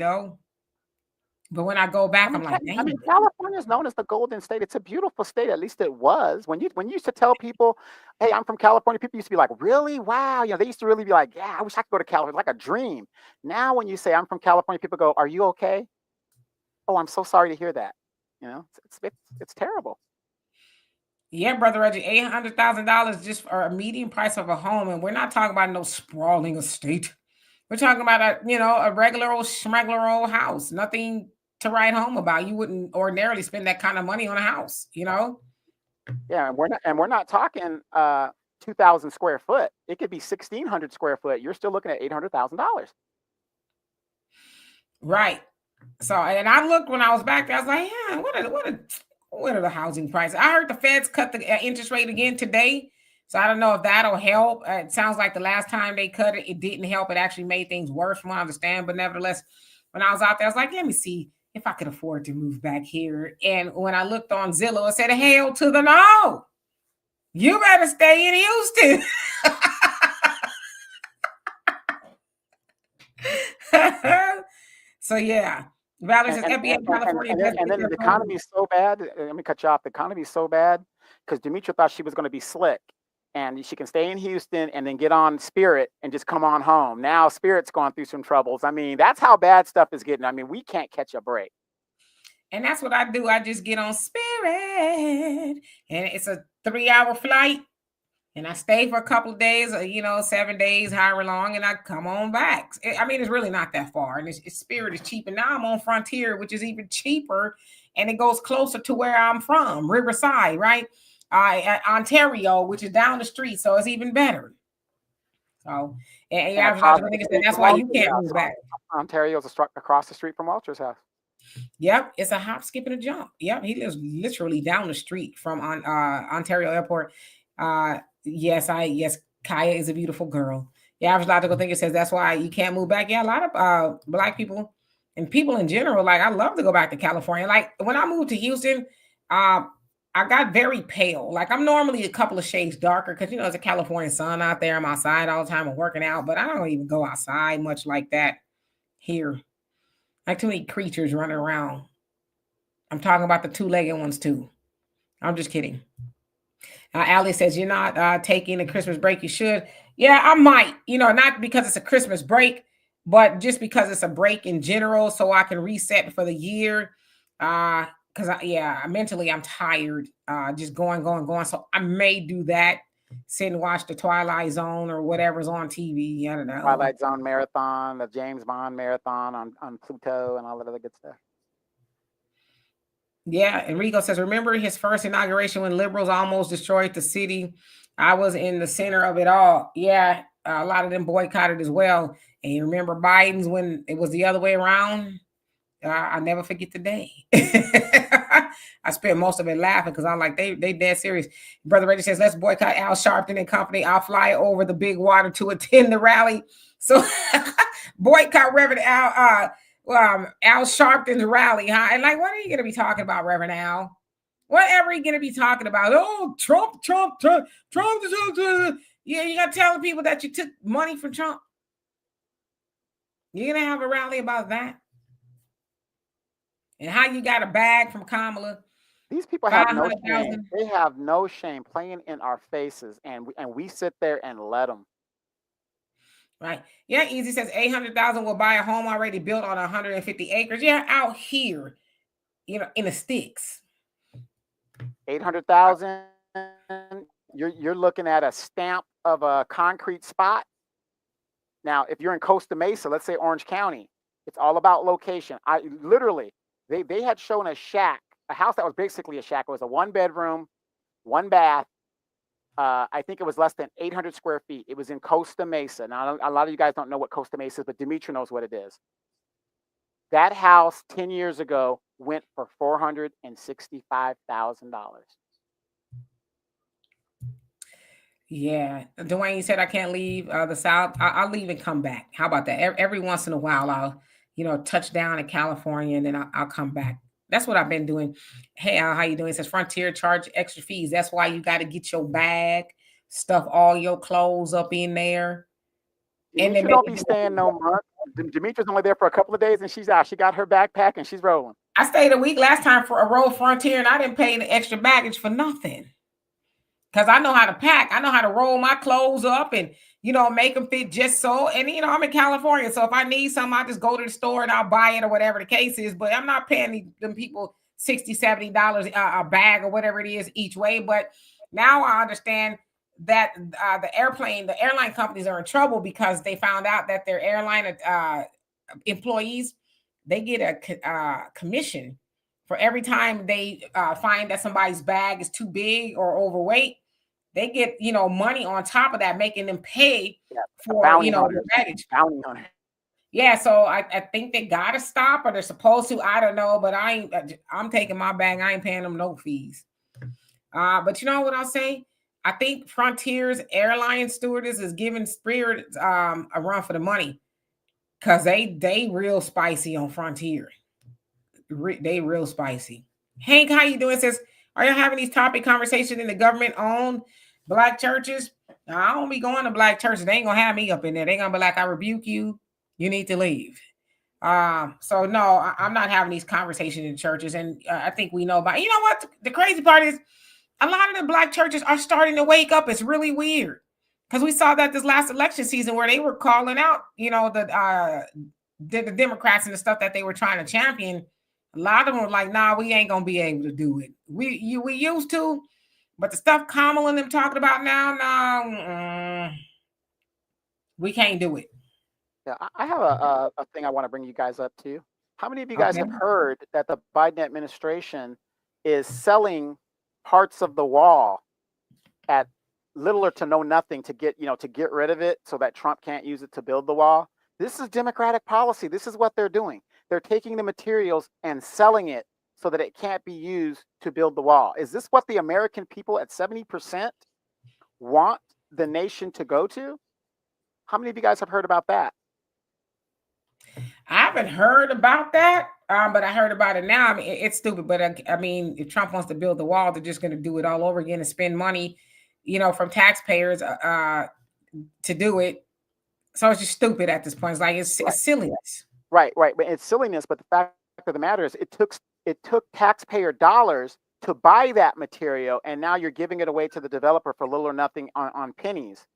But when I go back, I'm like, dang. California is known as the Golden State. It's a beautiful state. At least it was. When you used to tell people, hey, I'm from California, people used to be like, really? Wow. They used to really be like, yeah, I wish I could go to California. It's like a dream. Now, when you say I'm from California, people go, are you okay? Oh, I'm so sorry to hear that. It's terrible. Yeah, Brother Reggie, $800,000 just for a median price of a home. And we're not talking about no sprawling estate. We're talking about a regular old schmegular old house. Nothing to write home about. You wouldn't ordinarily spend that kind of money on a house, Yeah, and we're not talking 2,000 square foot. It could be 1,600 square foot. You're still looking at $800,000. Right. So, and I looked when I was back there. I was like, yeah, what are the housing prices? I heard the Feds cut the interest rate again today. So I don't know if that'll help. It sounds like the last time they cut it, it didn't help. It actually made things worse from what I understand. But nevertheless, when I was out there, I was like, let me see if I could afford to move back here. And when I looked on Zillow, it said, hell to the no. You better stay in Houston. So yeah. Valerie says FBI California. And then the economy is so bad. Let me cut you off. The economy is so bad because Demetra thought she was going to be slick and she can stay in Houston and then get on Spirit and just come on home. Now Spirit's gone through some troubles. I mean, that's how bad stuff is getting. I mean, we can't catch a break. And that's what I do. I just get on Spirit and it's a 3-hour flight. And I stay for a couple of days, 7 days, however long, and I come on back. I mean, it's really not that far. And it's Spirit is cheap. And now I'm on Frontier, which is even cheaper. And it goes closer to where I'm from, Riverside, right? Ontario, which is down the street. So it's even better. So, and that's why you can't move back. Ontario's across the street from Walter's house. Yep, it's a hop, skip, and a jump. Yep, he lives literally down the street from Ontario Airport. Yes, Kaya is a beautiful girl. The average logical thinker says that's why you can't move back. Yeah, a lot of black people and people in general, like I love to go back to California. Like when I moved to Houston, uh, I got very pale. Like I'm normally a couple of shades darker because it's a California sun out there. I'm outside all the time and working out, but I don't even go outside much like that here. Like too many creatures running around. I'm talking about the two-legged ones too. I'm just kidding. Allie says you're not taking a Christmas break. You should. Yeah, I might. Not because it's a Christmas break, but just because it's a break in general, so I can reset for the year. Because mentally I'm tired. Just going. So I may do that. Sit and watch the Twilight Zone or whatever's on TV. I don't know. Twilight Zone marathon, the James Bond marathon on Pluto, and all that other good stuff. Yeah, Enrico says, remember his first inauguration when liberals almost destroyed the city? I was in the center of it all. Yeah, a lot of them boycotted as well. And you remember Biden's when it was the other way around? I never forget the day. I spent most of it laughing because I'm like, they dead serious. Brother Reggie says, let's boycott Al Sharpton and company. I'll fly over the big water to attend the rally. So boycott Reverend Al Sharpton's rally, huh? And like, what are you going to be talking about, Reverend Al? Whatever are you going to be talking about? Oh, Trump. Yeah, you got to tell the people that you took money from Trump. You're going to have a rally about that? And how you got a bag from Kamala? These people have no shame. They have no shame playing in our faces, and we sit there and let them. Right. Yeah, Easy says 800,000 will buy a home already built on 150 acres. Yeah, out here, in the sticks. 800,000. You're looking at a stamp of a concrete spot. Now, if you're in Costa Mesa, let's say Orange County, it's all about location. They had shown a shack, a house that was basically a shack. It was a 1-bedroom, 1 bath. I think it was less than 800 square feet. It was in Costa Mesa. Now, a lot of you guys don't know what Costa Mesa is, but Dimitri knows what it is. That house 10 years ago went for $465,000. Yeah. Dwayne said I can't leave the South. I'll leave and come back. How about that? Every once in a while, I'll, touch down in California and then I'll come back. That's what I've been doing. Hey, Al, how you doing? It says Frontier charge extra fees. That's why you got to get your bag, stuff all your clothes up in there. And then don't be staying no month. Demetri's only there for a couple of days and she's out. She got her backpack and she's rolling. I stayed a week last time for a roll Frontier and I didn't pay the extra baggage for nothing. Because I know how to pack. I know how to roll my clothes up and, make them fit just so. And, I'm in California. So if I need something, I just go to the store and I'll buy it or whatever the case is. But I'm not paying them people $60, $70 a bag or whatever it is each way. But now I understand that the airline companies are in trouble because they found out that their airline employees, they get a commission for every time they find that somebody's bag is too big or overweight. They get, money on top of that, making them pay for, their baggage. Yeah, so I think they gotta stop or they're supposed to. I don't know, but I'm taking my bag. I ain't paying them no fees. But you know what I'll say? I think Frontier's airline stewardess is giving Spirit a run for the money because they real spicy on Frontier. They real spicy. Hank, how you doing? Says, are you having these topic conversations in the government-owned Black churches? I don't be going to Black churches. They ain't gonna have me up in there. They gonna be like, I rebuke you. You need to leave. So no, I'm not having these conversations in churches. And I think we know about. You know what? The crazy part is, a lot of the Black churches are starting to wake up. It's really weird because we saw that this last election season where they were calling out, the Democrats and the stuff that they were trying to champion. A lot of them were like, nah, we ain't gonna be able to do it. We used to, but the stuff Kamala and them talking about now, no, we can't do it. Yeah, I have a thing I want to bring you guys up to. How many of you guys have heard that the Biden administration is selling parts of the wall at little or to no nothing to get rid of it so that Trump can't use it to build the wall? This is Democratic policy. This is what they're doing. they're taking the materials and selling it so that it can't be used to build the wall. Is this what the American people at 70% want the nation to go to? How many of you guys have heard about that? I haven't heard about that, but I heard about it now. I mean, it's stupid, but I mean, if Trump wants to build the wall, they're just going to do it all over again and spend money, from taxpayers to do it. So it's just stupid at this point. It's like it's silliness. Right. But it's silliness. But the fact of the matter is, it took taxpayer dollars to buy that material, and now you're giving it away to the developer for little or nothing on pennies.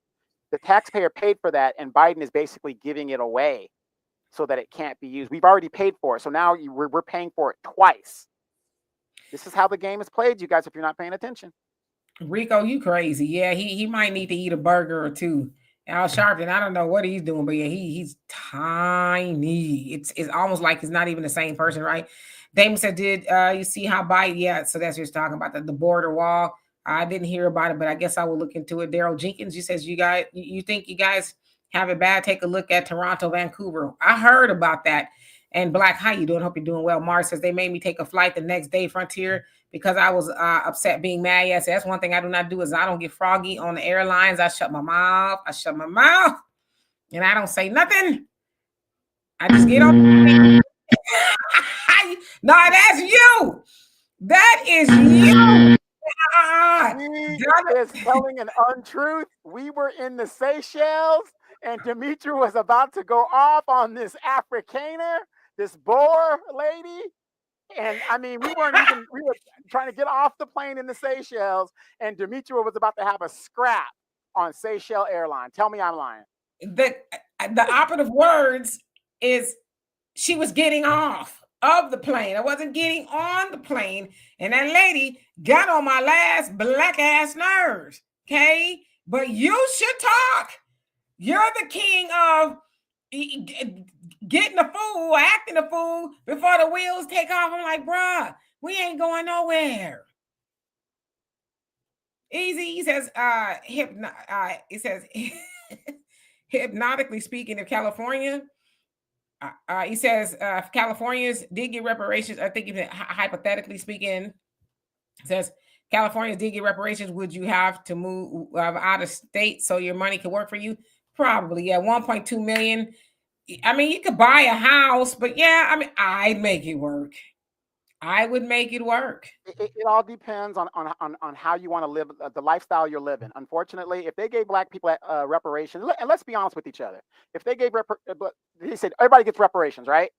The taxpayer paid for that, and Biden is basically giving it away so that it can't be used. We've already paid for it, so now we're paying for it twice. This is how the game is played, you guys, if you're not paying attention. Rico, you crazy. Yeah, he might need to eat a burger or two. Al Sharpton, I don't know what he's doing, but yeah, he's tiny. It's almost like he's not even the same person, right? Damon said, did you see how Biden? Yeah, so that's what he's talking about, the border wall. I didn't hear about it, but I guess I will look into it. Daryl Jenkins, he says, you think you guys have it bad? Take a look at Toronto, Vancouver. I heard about that. And Black, how you doing? Hope you're doing well. Mars says they made me take a flight the next day, Frontier, because I was upset being mad. Yes, that's one thing I do not do is I don't get froggy on the airlines. I shut my mouth. And I don't say nothing. I just get on. No, that's you. That is you. He is telling an untruth. We were in the Seychelles, and Dimitri was about to go off on this Afrikaner, this Boer lady. And I mean, we were trying to get off the plane in the Seychelles, and Dimitri was about to have a scrap on Seychelles Airline. Tell me I'm lying. The operative words is she was getting off of the plane. I wasn't getting on the plane, and that lady got on my last black ass nerves. Okay, but you should talk. You're the king of getting a fool, acting a fool before the wheels take off. I'm like, bruh, we ain't going nowhere. Easy. He says, it says, hypnotically speaking of California, he says, Californians did get reparations. I think even hypothetically speaking, says Californians did get reparations. Would you have to move out of state so your money could work for you? Probably, yeah. 1.2 million. I mean, you could buy a house, but yeah, I mean, I'd make it work. I would make it work. It all depends on how you want to live, the lifestyle you're living. Unfortunately, if they gave Black people reparations, and let's be honest with each other, if they gave they said everybody gets reparations, right?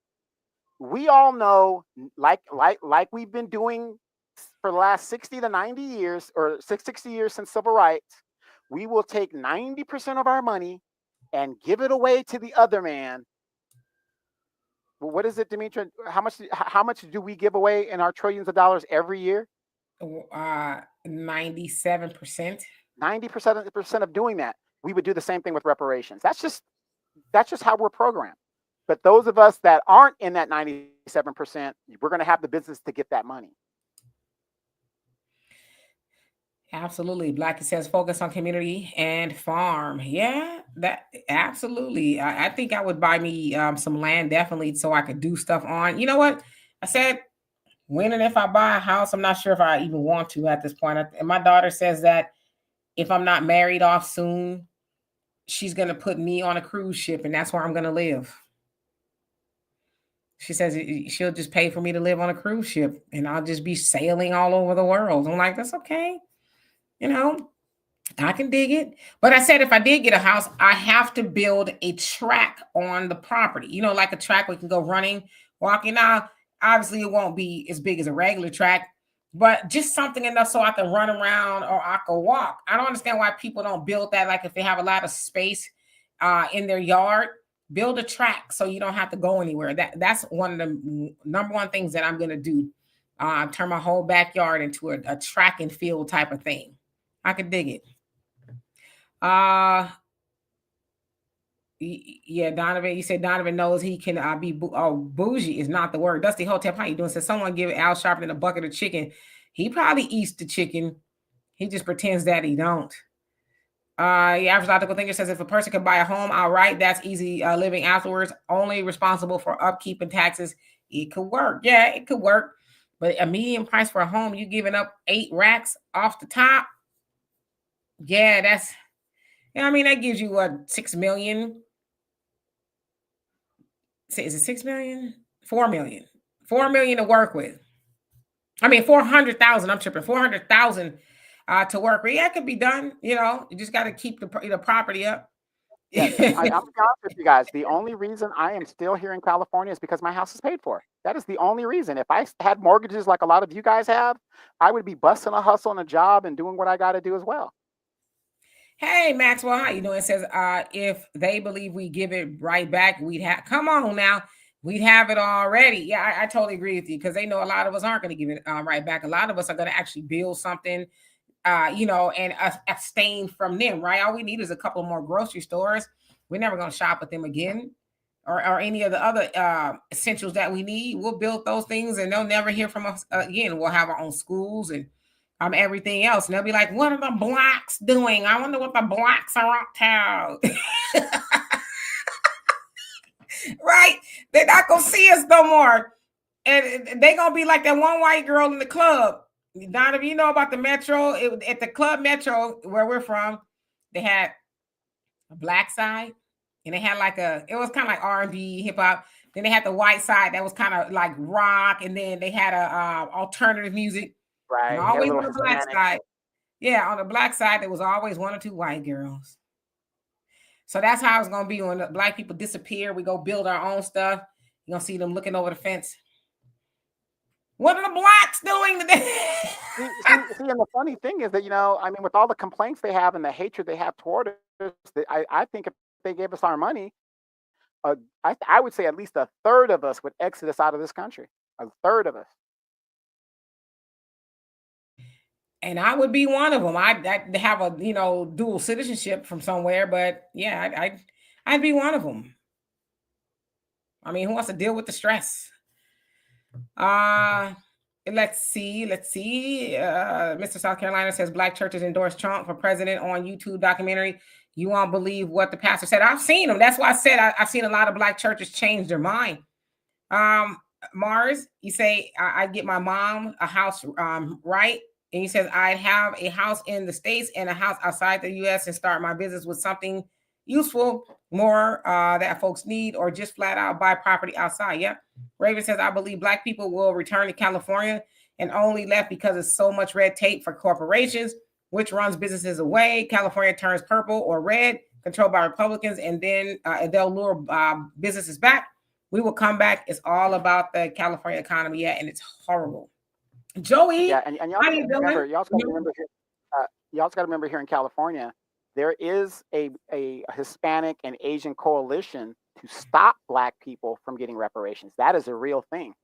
We all know, like we've been doing for the last 60 to 90 years, or 60 years since civil rights, we will take 90% of our money and give it away to the other man. What is it, Dimitri? How much do we give away in our trillions of dollars every year? 97%. 90% of doing that. We would do the same thing with reparations. That's just how we're programmed. But those of us that aren't in that 97%, we're going to have the business to get that money. Absolutely. Black, it says focus on community and farm. Yeah, that absolutely. I think I would buy me some land, definitely, so I could do stuff on. You know what? I said, when and if I buy a house, I'm not sure if I even want to at this point. And my daughter says that if I'm not married off soon, she's going to put me on a cruise ship, and that's where I'm going to live. She says she'll just pay for me to live on a cruise ship, and I'll just be sailing all over the world. I'm like, that's okay. I can dig it. But I said, if I did get a house, I have to build a track on the property, like a track where you can go running, walking. Now, obviously, it won't be as big as a regular track, but just something enough so I can run around or I can walk. I don't understand why people don't build that. Like if they have a lot of space in their yard, build a track so you don't have to go anywhere. That's one of the number one things that I'm going to do. Turn my whole backyard into a track and field type of thing. I could dig it. Yeah, Donovan. You said Donovan knows he can be bougie is not the word. Dusty Hotep, how you doing? Said someone give Al Sharpton a bucket of chicken. He probably eats the chicken. He just pretends that he don't. The average logical thinker says if a person could buy a home outright, that's easy living afterwards. Only responsible for upkeep and taxes. It could work. Yeah, it could work. But a median price for a home, you giving up 8 racks off the top. Yeah, that's. I mean, that gives you what, 6 million. Is it 6 million? 4 million. 4 million to work with. I mean, 400,000. I'm tripping. 400,000 to work with. Yeah, it could be done. You just got to keep the property up. Yeah, I'm gonna be honest with you guys. The only reason I am still here in California is because my house is paid for. That is the only reason. If I had mortgages like a lot of you guys have, I would be busting a hustle and a job and doing what I got to do as well. Hey, Maxwell, how you doing? It says, if they believe we give it right back, we'd have. Come on now, we'd have it already. Yeah, I totally agree with you because they know a lot of us aren't going to give it right back. A lot of us are going to actually build something, and abstain from them. Right? All we need is a couple more grocery stores. We're never going to shop with them again, or any of the other essentials that we need. We'll build those things, and they'll never hear from us again. We'll have our own schools and everything else. And they'll be like, what are the blacks doing? I wonder what the blacks are up to. Right? They're not going to see us no more. And they're going to be like that one white girl in the club. Donovan, you know about the Metro? At the Club Metro, where we're from, they had a black side. And they had it was kind of like R&B, hip hop. Then they had the white side that was kind of like rock. And then they had alternative music. Right. And always on the black side. Yeah, on the black side, there was always one or two white girls. So that's how it's going to be when the black people disappear. We go build our own stuff. You're going to see them looking over the fence. What are the blacks doing today? see, and the funny thing is that, I mean, with all the complaints they have and the hatred they have toward us, I think if they gave us our money, I would say at least a third of us would exit us out of this country. A third of us. And I would be one of them. I'd have a dual citizenship from somewhere, but yeah, I'd be one of them. I mean, who wants to deal with the stress? Let's see. Mr. South Carolina says black churches endorse Trump for president on YouTube documentary. You won't believe what the pastor said. I've seen them. That's why I said I've seen a lot of black churches change their mind. Mars, you say I'd get my mom a house, right? And he says, I'd have a house in the States and a house outside the U.S. and start my business with something useful, more that folks need, or just flat out buy property outside. Yep. Raven says, I believe black people will return to California and only left because of so much red tape for corporations, which runs businesses away. California turns purple or red, controlled by Republicans, and then they'll lure businesses back. We will come back. It's all about the California economy, and it's horrible. Joey, yeah, and y'all got to remember here in California, there is a Hispanic and Asian coalition to stop black people from getting reparations. That is a real thing.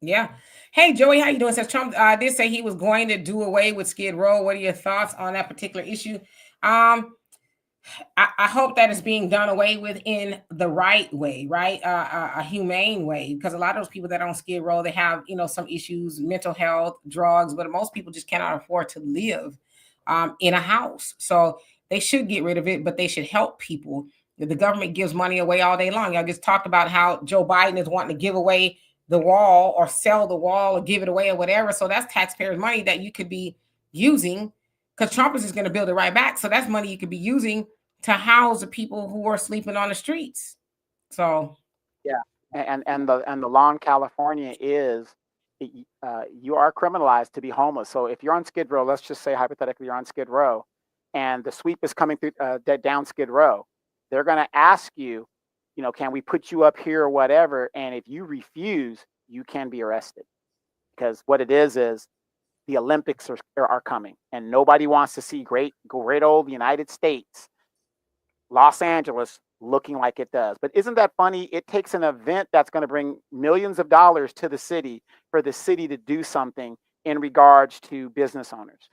Yeah. Hey, Joey, how you doing? Says Trump did say he was going to do away with Skid Row. What are your thoughts on that particular issue? I hope that is being done away with in the right way, right? A humane way, because a lot of those people that on Skid Row, they have, some issues, mental health, drugs, but most people just cannot afford to live in a house. So they should get rid of it, but they should help people. The government gives money away all day long. I just talked about how Joe Biden is wanting to give away the wall or sell the wall or give it away or whatever. So that's taxpayers' money that you could be using, because Trump is just going to build it right back. So that's money you could be using to house the people who are sleeping on the streets. So yeah, and the law in California is you are criminalized to be homeless. So if you're on Skid Row, let's just say hypothetically you're on Skid Row, and the sweep is coming through down Skid Row, they're going to ask you, can we put you up here or whatever? And if you refuse, you can be arrested, because what it is the Olympics are coming, and nobody wants to see great old United States, Los Angeles, looking like it does. But isn't that funny? It takes an event that's going to bring millions of dollars to the city for the city to do something in regards to business owners.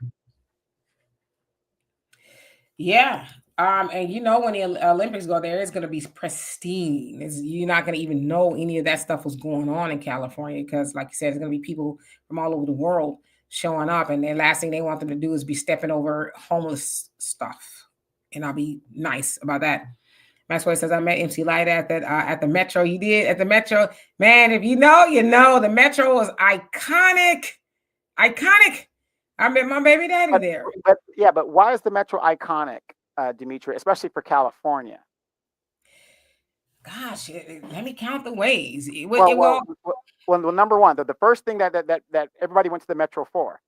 Yeah. And when the Olympics go there, it's going to be pristine. You're not going to even know any of that stuff was going on in California, because, like you said, it's going to be people from all over the world showing up, and the last thing they want them to do is be stepping over homeless stuff. and I'll be nice about that. Maxwell says I met MC Light at the Metro. You did at the Metro, man. If you know, you know. The Metro was iconic, iconic. I met my baby daddy there. But why is the Metro iconic, Demetria, especially for California? Gosh, let me count the ways. Well, number one, the first thing that everybody went to the Metro for,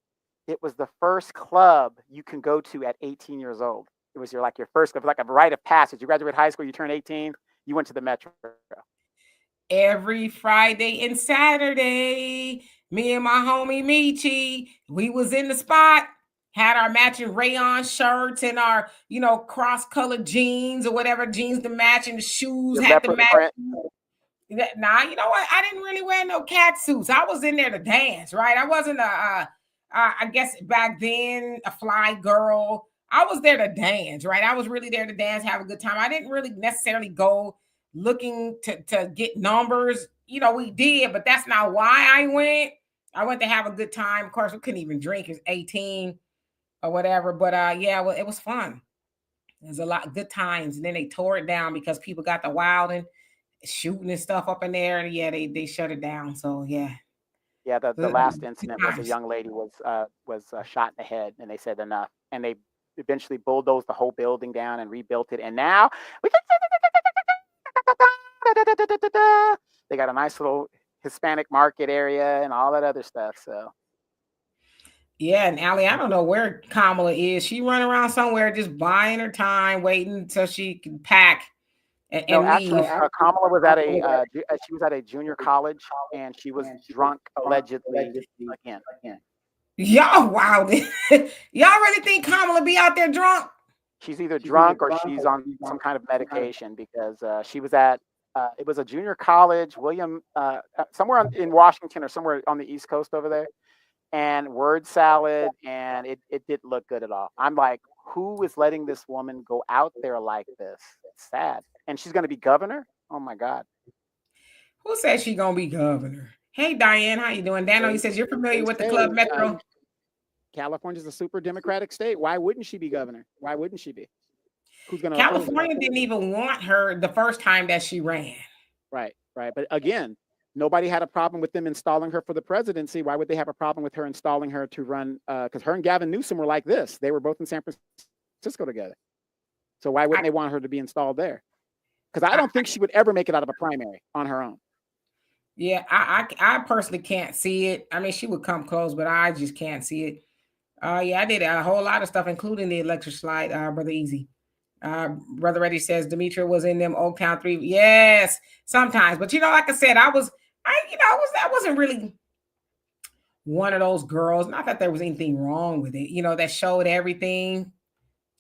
it was the first club you can go to at 18 years old. It was your first club, like a rite of passage. You graduate high school, you turn 18, you went to the Metro. Every Friday and Saturday, me and my homie Michi, we was in the spot, had our matching rayon shirts and our, cross-colored jeans or whatever jeans to match, and the shoes had to match. Nah, you know what? I didn't really wear no cat suits. I was in there to dance, right? I wasn't I guess back then, a fly girl. I was there to dance, right? I was really there to dance, have a good time. I didn't really necessarily go looking to get numbers. We did, but that's not why I went. I went to have a good time. Of course, we couldn't even drink. It was 18 or whatever. But yeah, well, it was fun. There's a lot of good times. And then they tore it down because people got the wild and shooting and stuff up in there. And yeah, they shut it down. So yeah. Yeah, the last incident was a young lady was shot in the head, and they said enough, and they eventually bulldozed the whole building down and rebuilt it, and now they got a nice little Hispanic market area and all that other stuff. So yeah, and Allie, I don't know where Kamala is. She running around somewhere just buying her time, waiting until she can pack. No, actually, Kamala was at a junior college, and she was drunk allegedly again. Y'all wow. Y'all really think Kamala be out there drunk? She's either drunk or she's on some kind of medication, because she was at it was a junior college, somewhere in Washington or somewhere on the East Coast over there, and word salad, and it didn't look good at all. I'm like, who is letting this woman go out there like this? It's sad. And she's going to be governor? Oh, my God. Who says she's going to be governor? Hey, Diane, how you doing? Dano, he says you're familiar with the Club Metro. California's a super Democratic state. Why wouldn't she be governor? Why wouldn't she be? Who's going to California didn't even want her the first time that she ran. Right. But again, nobody had a problem with them installing her for the presidency. Why would they have a problem with her installing her to run? Because her and Gavin Newsom were like this. They were both in San Francisco together. So why wouldn't they want her to be installed there? Because I don't think she would ever make it out of a primary on her own. Yeah, I personally can't see it. I mean, she would come close, but I just can't see it. Yeah, I did a whole lot of stuff, including the electric slide, Brother Easy. Brother Reddy says Demetria was in them Oaktown 3. Yes, sometimes. But like I said, I wasn't really one of those girls. Not that there was anything wrong with it, that showed everything.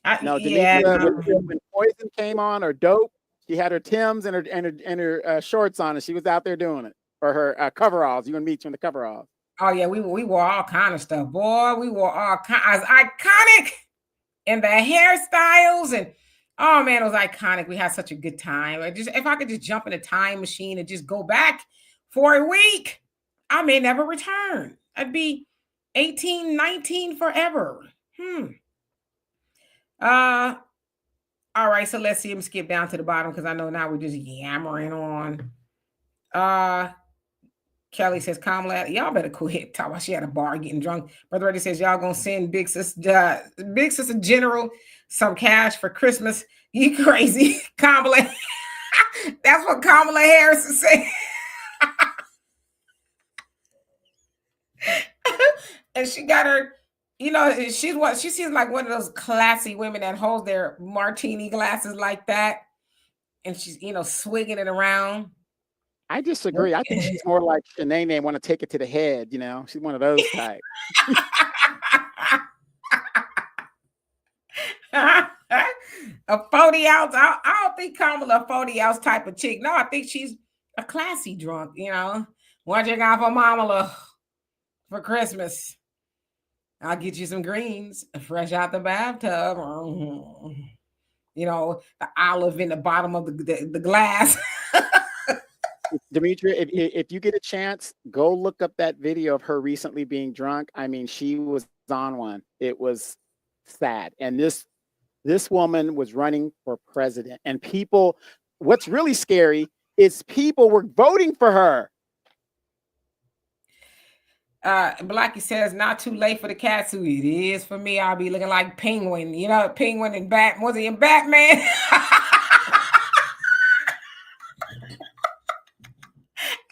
Demetria, when Poison came on, or Dope, she had her Timbs and her shorts on, and she was out there doing it. Or her coveralls. You and me in the coveralls. Oh yeah, we wore all kind of stuff, boy. We wore all kinds, iconic, and the hairstyles, and oh man, it was iconic. We had such a good time. If I could just jump in a time machine and just go back for a week, I may never return. I'd be 18, 19 forever. All right, so let's see him skip down to the bottom, because I know now we're just yammering on. Kelly says, Kamala, y'all better quit. Talk about she had a bar getting drunk. Brother Reddy says, y'all gonna send Big Sister General some cash for Christmas. You crazy, Kamala. That's what Kamala Harris is saying. And she got her, she seems like one of those classy women that holds their martini glasses like that. And she's, swigging it around. I disagree. I think she's more like Shanae want to take it to the head. She's one of those types. A 40 ounce. I don't think Kamala a 40 ounce type of chick. No, I think she's a classy drunk. What you got for Mama for Christmas? I'll get you some greens fresh out the bathtub. The olive in the bottom of the glass. Demetria, if you get a chance, go look up that video of her recently being drunk. I mean, she was on one. It was sad. And this This woman was running for president, and people, what's really scary is people were voting for her. Blackie says, not too late for the cat suit. It is for me. I'll be looking like Penguin. You know, Penguin and Batman. Was he in Batman?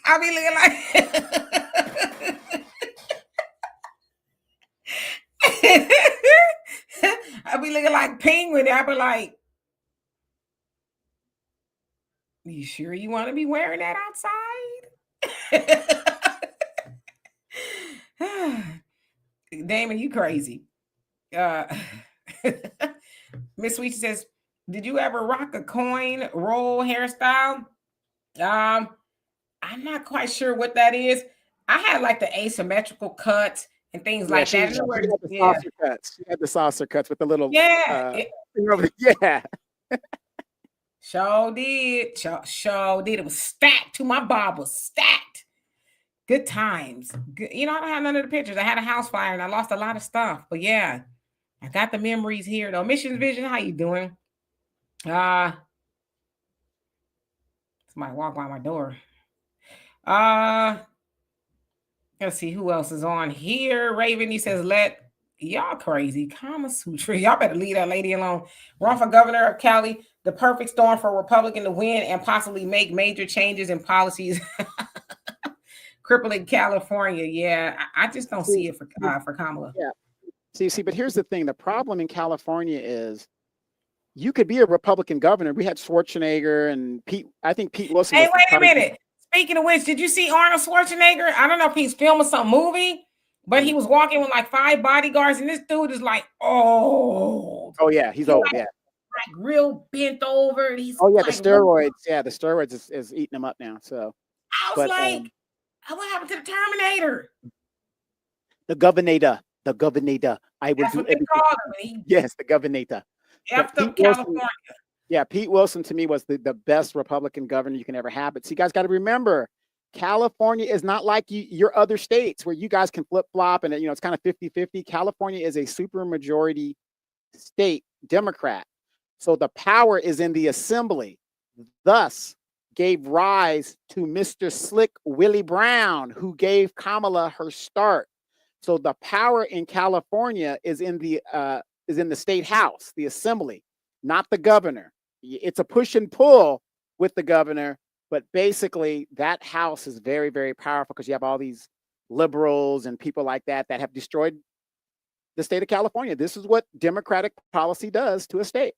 I'll be looking like I'll be looking like Penguin. I'll be like, you sure you want to be wearing that outside? Damon, you crazy. Miss Sweet says, did you ever rock a coin roll hairstyle? I'm not quite sure what that is. I had like the asymmetrical cuts and things like that. She had the saucer cuts with the little yeah. Sure did. Sure did. It was stacked to my bob was stacked. Good times. Good. You know, I don't have none of the pictures. I had a house fire and I lost a lot of stuff. But yeah, I got the memories here though. Missions Vision, how you doing? Somebody walk by my door. Let's see who else is on here. Raven, he says, let y'all crazy. Kama Sutra. Y'all better leave that lady alone. Run for governor of Cali. The perfect storm for a Republican to win and possibly make major changes in policies. Crippling California. Yeah, I just don't see it for Kamala. Yeah. See, but here's the thing. The problem in California is you could be a Republican governor. We had Schwarzenegger and Pete. I think Pete Wilson. Hey, wait a minute. Speaking of which, did you see Arnold Schwarzenegger? I don't know if he's filming some movie, but he was walking with like 5 bodyguards, and this dude is like, oh yeah, he's old, like real bent over. The steroids, the steroids is eating him up now. So I was like, what happened to the Terminator? The Governator. I will do everything. Yes, the Governator. After California. Yeah, Pete Wilson to me was the best Republican governor you can ever have. But see, you guys got to remember, California is not like your other states where you guys can flip-flop and it's kind of 50-50. California is a super majority state Democrat. So the power is in the assembly. Thus gave rise to Mr. Slick Willie Brown, who gave Kamala her start. So the power in California is in the state house, the assembly, not the governor. It's a push and pull with the governor, but basically that house is very, very powerful because you have all these liberals and people like that have destroyed the state of California. This is what Democratic policy does to a state.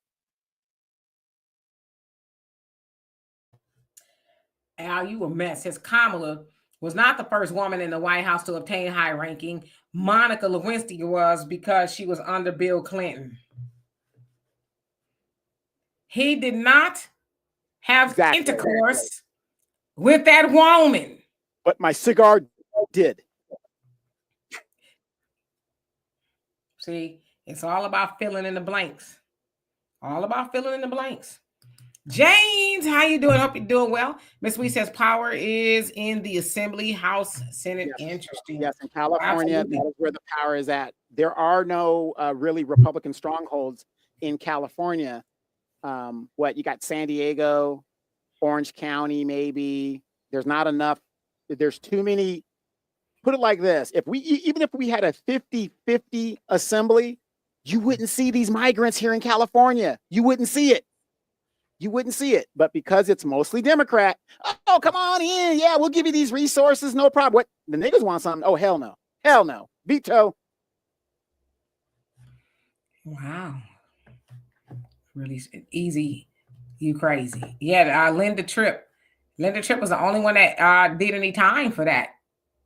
Al, you a mess. Says Kamala was not the first woman in the White House to obtain high ranking. Monica Lewinsky was because she was under Bill Clinton. He did not have intercourse with that woman. But my cigar did. See, it's all about filling in the blanks. All about filling in the blanks. James, how you doing? Hope you're doing well. Miss Wee says power is in the Assembly, House, Senate. Yes. Interesting. Yes, in California, absolutely. That is where the power is at. There are no really Republican strongholds in California. You got San Diego, Orange County, maybe. There's not enough. There's too many. Put it like this. Even if we had a 50-50 assembly, you wouldn't see these migrants here in California. You wouldn't see it. But because it's mostly Democrat, oh, come on in. Yeah, we'll give you these resources. No problem. What? The niggas want something. Oh, hell no. Hell no. Veto. Wow. Really easy. You crazy. Yeah, Linda Tripp. Linda Tripp was the only one that did any time for that.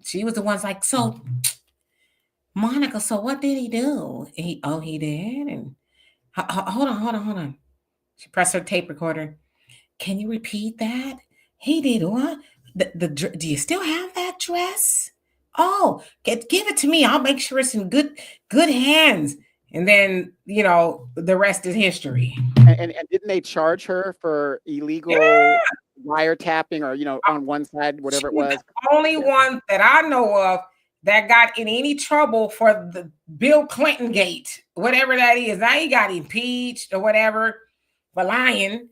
She was the one's like, so, Monica, so what did he do? He did? And hold on. She pressed her tape recorder. Can you repeat that? He did what? Do you still have that dress? Oh, give it to me. I'll make sure it's in good hands. And then, the rest is history. And didn't they charge her for illegal wiretapping or, on one side, whatever it was? The only one that I know of that got in any trouble for the Bill Clinton gate, whatever that is. Now he got impeached or whatever for lying.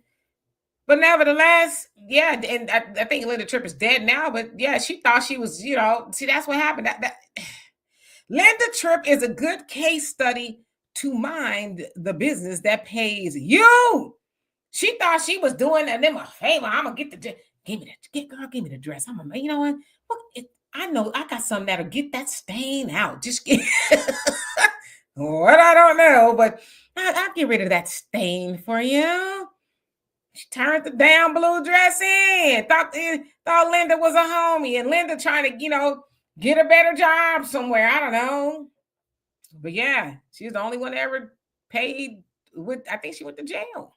But nevertheless, yeah, and I think Linda Tripp is dead now, but yeah, she thought she was, see, that's what happened. That Linda Tripp is a good case study to mind the business that pays you. She thought she was doing them a favor. I'm gonna get the give me the dress. I'm gonna, you know what? I know I got something that'll get that stain out. Just get what I don't know, but I'll get rid of that stain for you. She turned the damn blue dress in. Thought Linda was a homie, and Linda trying to, get a better job somewhere. I don't know. But yeah, she's the only one that ever paid I think she went to jail.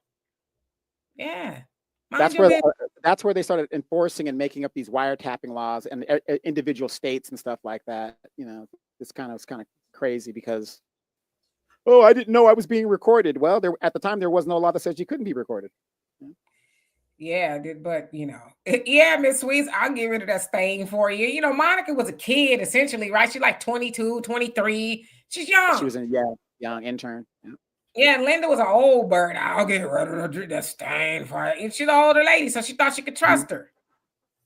Yeah. That's where they started enforcing and making up these wiretapping laws and individual states and stuff like that. It's kind of crazy because, oh, I didn't know I was being recorded. Well, at the time there was no law that says you couldn't be recorded. Yeah, but yeah, Miss Sweets, I'll get rid of that stain for you. Monica was a kid essentially, right? She's like 22, 23. She's young. She was a young intern. Yeah, and Linda was an old bird. I'll get rid of that stain for her. And she's an older lady, so she thought she could trust her.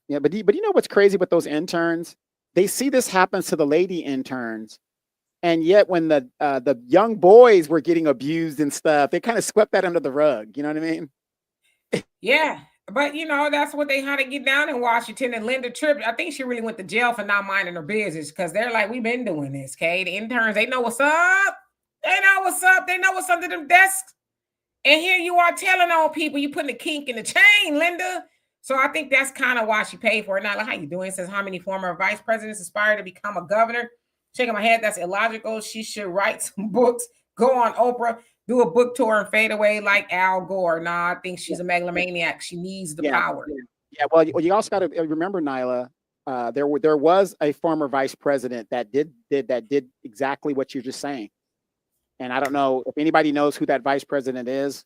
Yeah, but you know what's crazy with those interns? They see this happens to the lady interns, and yet when the young boys were getting abused and stuff, they kind of swept that under the rug. You know what I mean? Yeah, but that's what they had to get down in Washington. And Linda Tripp, I think she really went to jail for not minding her business because they're like, we've been doing this, okay? The interns, they know what's up. They know what's up. They know what's under them desks. And here you are telling on people, you putting a kink in the chain, Linda. So I think that's kind of why she paid for it. Now, like, how you doing? It says, how many former vice presidents aspire to become a governor? Shaking my head, that's illogical. She should write some books, go on Oprah, do a book tour, and fade away like Al Gore. Nah, I think she's a megalomaniac. She needs the power. Yeah, well, you also got to remember, Nyla, there was a former vice president that did exactly what you're just saying. And I don't know if anybody knows who that vice president is.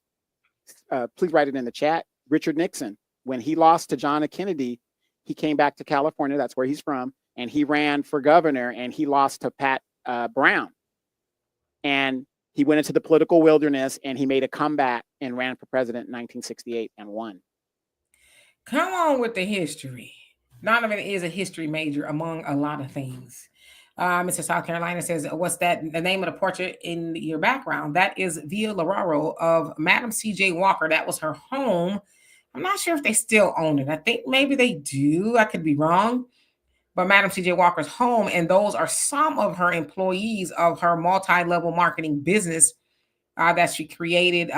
Please write it in the chat. Richard Nixon. When he lost to John F. Kennedy, he came back to California. That's where he's from. And he ran for governor, and he lost to Pat Brown. And he went into the political wilderness, and he made a comeback and ran for president in 1968 and won. Come on with the history. Donovan is a history major among a lot of things. Mr. South Carolina says, what's that? The name of the portrait in your background? That is Via Lararo of Madam C.J. Walker. That was her home. I'm not sure if they still own it. I think maybe they do. I could be wrong. But Madam C.J. Walker's home, and those are some of her employees of her multi-level marketing business that she created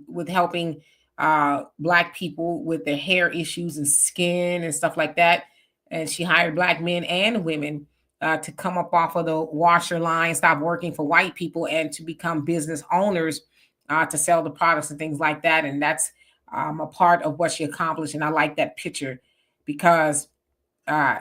with helping Black people with their hair issues and skin and stuff like that. And she hired Black men and women to come up off of the washer line, stop working for white people, and to become business owners to sell the products and things like that. And that's a part of what she accomplished. And I like that picture because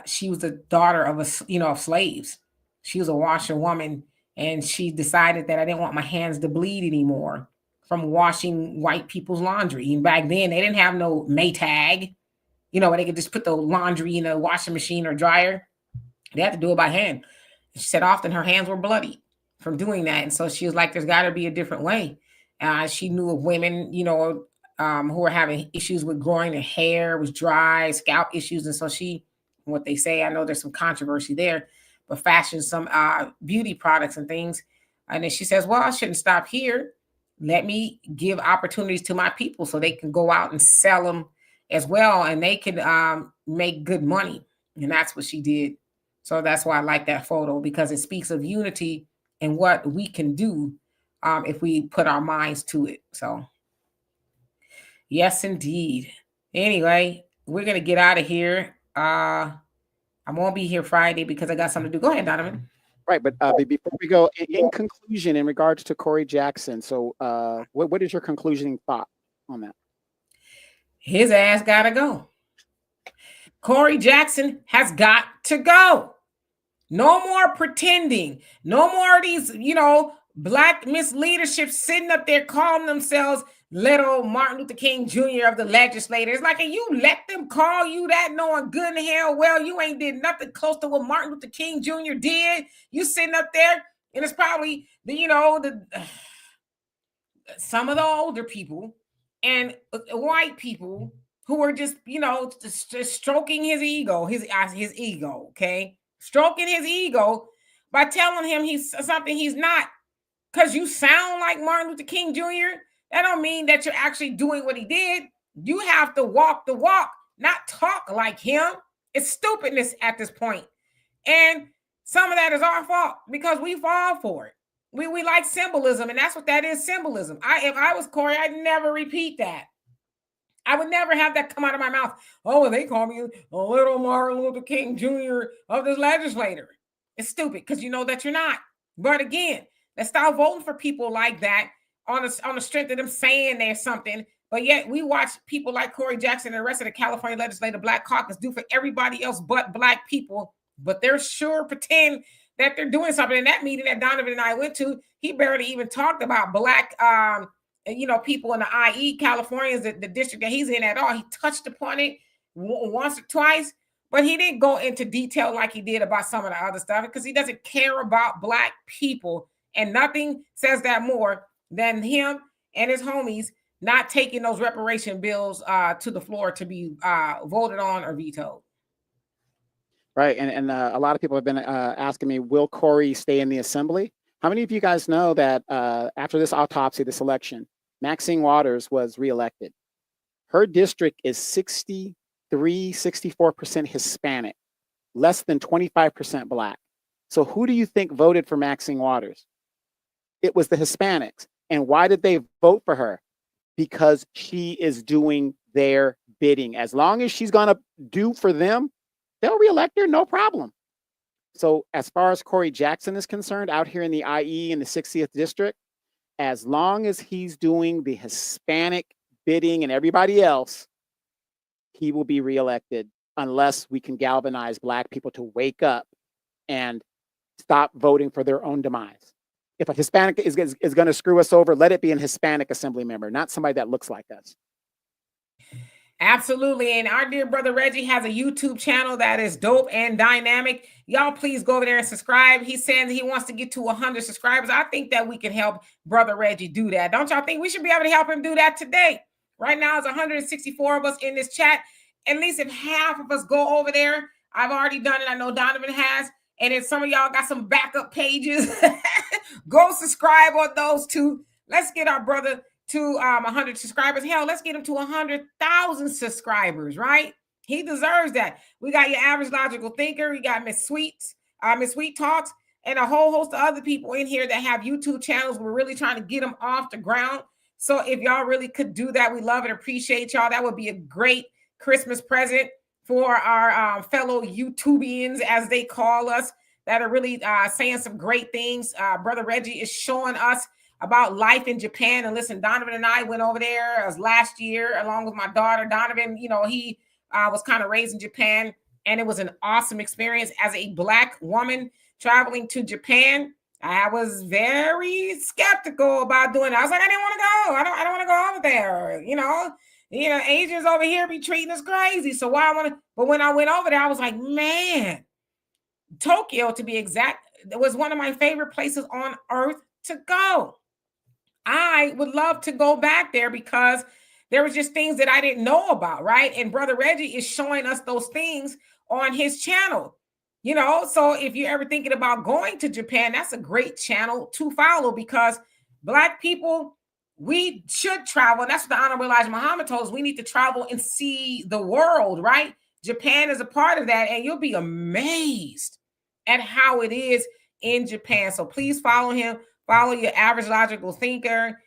she was the daughter of of slaves. She was a washerwoman, and she decided that I didn't want my hands to bleed anymore from washing white people's laundry. And back then, they didn't have no Maytag, where they could just put the laundry in a washing machine or dryer. They had to do it by hand. She said often her hands were bloody from doing that. And so she was like, there's got to be a different way. She knew of women, who were having issues with growing their hair, was dry, scalp issues. And so what they say, I know there's some controversy there, but fashioned some beauty products and things. And then she says, well, I shouldn't stop here. Let me give opportunities to my people so they can go out and sell them as well. And they can make good money. And that's what she did. So that's why I like that photo, because it speaks of unity and what we can do if we put our minds to it. So, yes, indeed. Anyway, we're going to get out of here. I won't be here Friday because I got something to do. Go ahead, Donovan. Right. But before we go, in conclusion, in regards to Cory Jackson, so what is your concluding thought on that? His ass got to go. Cory Jackson has got to go. No more pretending. No more of these, Black misleadership sitting up there calling themselves little Martin Luther King Jr. of the legislators. Like, and you let them call you that, knowing good and hell well you ain't did nothing close to what Martin Luther King Jr. did. You sitting up there, and it's probably some of the older people and white people who are just just stroking his ego, his ego, okay, stroking his ego by telling him he's something he's not. Because you sound like Martin Luther King Jr., that don't mean that you're actually doing what he did. You have to walk the walk, not talk like him. It's stupidness at this point. And some of that is our fault because we fall for it. We like symbolism, and that's what that is, symbolism. If I was Cory, I'd never repeat that. I would never have that come out of my mouth. Oh, they call me a little Martin Luther King Jr. of this legislator. It's stupid because you know that you're not. But again, let's stop voting for people like that on the strength of them saying there's something. But yet we watch people like Cory Jackson and the rest of the California Legislative Black Caucus do for everybody else but Black people. But they're sure pretend that they're doing something. In that meeting that Donovan and I went to, he barely even talked about Black people in the IE, California, the district that he's in at all. He touched upon it once or twice, but he didn't go into detail like he did about some of the other stuff because he doesn't care about Black people. And nothing says that more than him and his homies not taking those reparation bills to the floor to be voted on or vetoed. Right. And a lot of people have been asking me, will Cory stay in the assembly? How many of you guys know that after this autopsy, this election, Maxine Waters was reelected? Her district is 64% Hispanic, less than 25% Black. So who do you think voted for Maxine Waters? It was the Hispanics. And why did they vote for her? Because she is doing their bidding. As long as she's going to do for them, they'll reelect her, no problem. So as far as Cory Jackson is concerned, out here in the IE in the 60th district, as long as he's doing the Hispanic bidding and everybody else, he will be reelected unless we can galvanize Black people to wake up and stop voting for their own demise. If a Hispanic is going to screw us over, let it be an Hispanic assembly member, not somebody that looks like us. Absolutely. And our dear brother Reggie has a YouTube channel that is dope and dynamic. Y'all please go over there and subscribe. He's saying that he wants to get to 100 subscribers. I think that we can help brother Reggie do that. Don't y'all think we should be able to help him do that today? Right now, it's 164 of us in this chat. At least if half of us go over there, I've already done it. I know Donovan has. And if some of y'all got some backup pages, go subscribe on those too. Let's get our brother to 100 subscribers. Hell, let's get him to 100,000 subscribers, right? He deserves that. We got your average logical thinker. We got Miss Sweet Talks, and a whole host of other people in here that have YouTube channels. We're really trying to get them off the ground. So if y'all really could do that, we love and appreciate y'all. That would be a great Christmas present for our fellow YouTubians, as they call us, that are really saying some great things. Brother Reggie is showing us about life in Japan. And listen, Donovan and I went over there last year along with my daughter. Donovan, he was kind of raised in Japan, and it was an awesome experience as a Black woman traveling to Japan. I was very skeptical about doing it. I was like, I didn't want to go. I don't want to go over there. Asians over here be treating us crazy. So why I want to? But when I went over there, I was like, man, Tokyo, to be exact, was one of my favorite places on earth to go. I would love to go back there because there was just things that I didn't know about, right? And Brother Reggie is showing us those things on his channel. So if you're ever thinking about going to Japan, that's a great channel to follow, because Black people, we should travel. That's what the Honorable Elijah Muhammad told us. We need to travel and see the world, right? Japan is a part of that, and you'll be amazed at how it is in Japan. So please follow him. Follow your average logical thinker,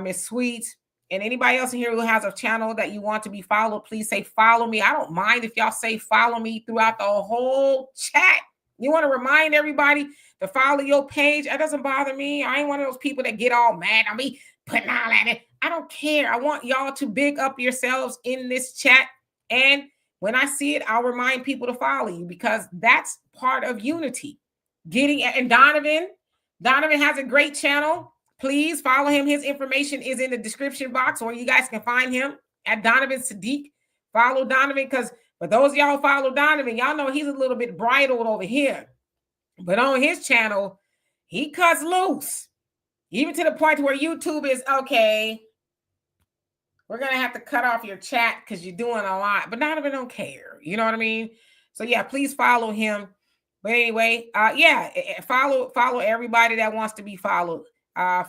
Miss Sweet, and anybody else in here who has a channel that you want to be followed. Please say follow me. I don't mind if y'all say follow me throughout the whole chat. You want to remind everybody to follow your page? That doesn't bother me. I ain't one of those people that get all mad on me putting all that in. I don't care. I want y'all to big up yourselves in this chat. And when I see it, I'll remind people to follow you, because that's part of unity. And Donovan has a great channel. please follow him. His information is in the description box, or you guys can find him at Donovan Sadiq. Follow Donovan, because for those of y'all who follow Donovan, y'all know he's a little bit bridled over here. But on his channel, he cuts loose. Even to the point where YouTube is, okay, we're going to have to cut off your chat because you're doing a lot. But Donovan don't care. You know what I mean? So, yeah, please follow him. But anyway, follow everybody that wants to be followed.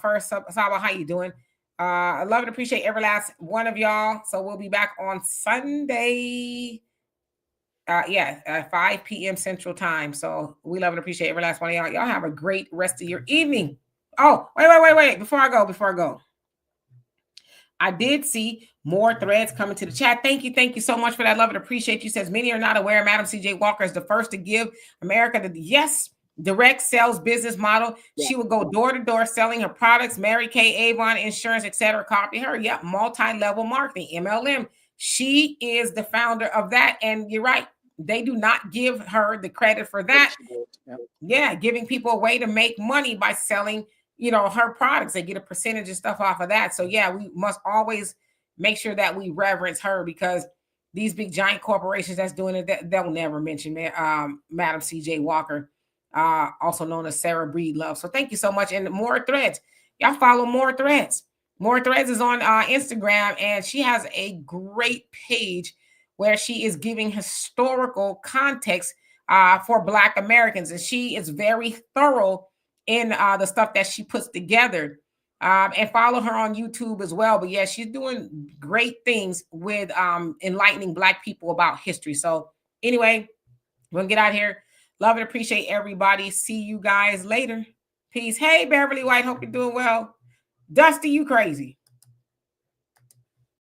First, Saba, how you doing? I love and appreciate every last one of y'all. So we'll be back on Sunday. At 5 p.m. Central Time. So we love and appreciate every last one of y'all. Y'all have a great rest of your evening. Oh, wait. Before I go. I did see more threads coming to the chat. Thank you so much for that. Love and appreciate you. Says many are not aware Madam CJ Walker is the first to give America the direct sales business model. Yeah. She would go door to door selling her products. Mary Kay, Avon, insurance, etc. Copy her. Yep, multi-level marketing, MLM. She is the founder of that, and you're right. They do not give her the credit for that. Yeah, giving people a way to make money by selling, her products. They get a percentage of stuff off of that. So yeah, we must always make sure that we reverence her, because these big giant corporations that's doing it, they'll never mention Madam CJ Walker, also known as Sarah Breedlove. So thank you so much. And more threads. Y'all follow more threads. More Threads is on Instagram, and she has a great page where she is giving historical context for Black Americans. And she is very thorough in the stuff that she puts together. And follow her on YouTube as well. But yeah, she's doing great things with enlightening Black people about history. So anyway, we're going to get out of here. Love and appreciate everybody. See you guys later. Peace. Hey, Beverly White. Hope you're doing well. Dusty, you crazy.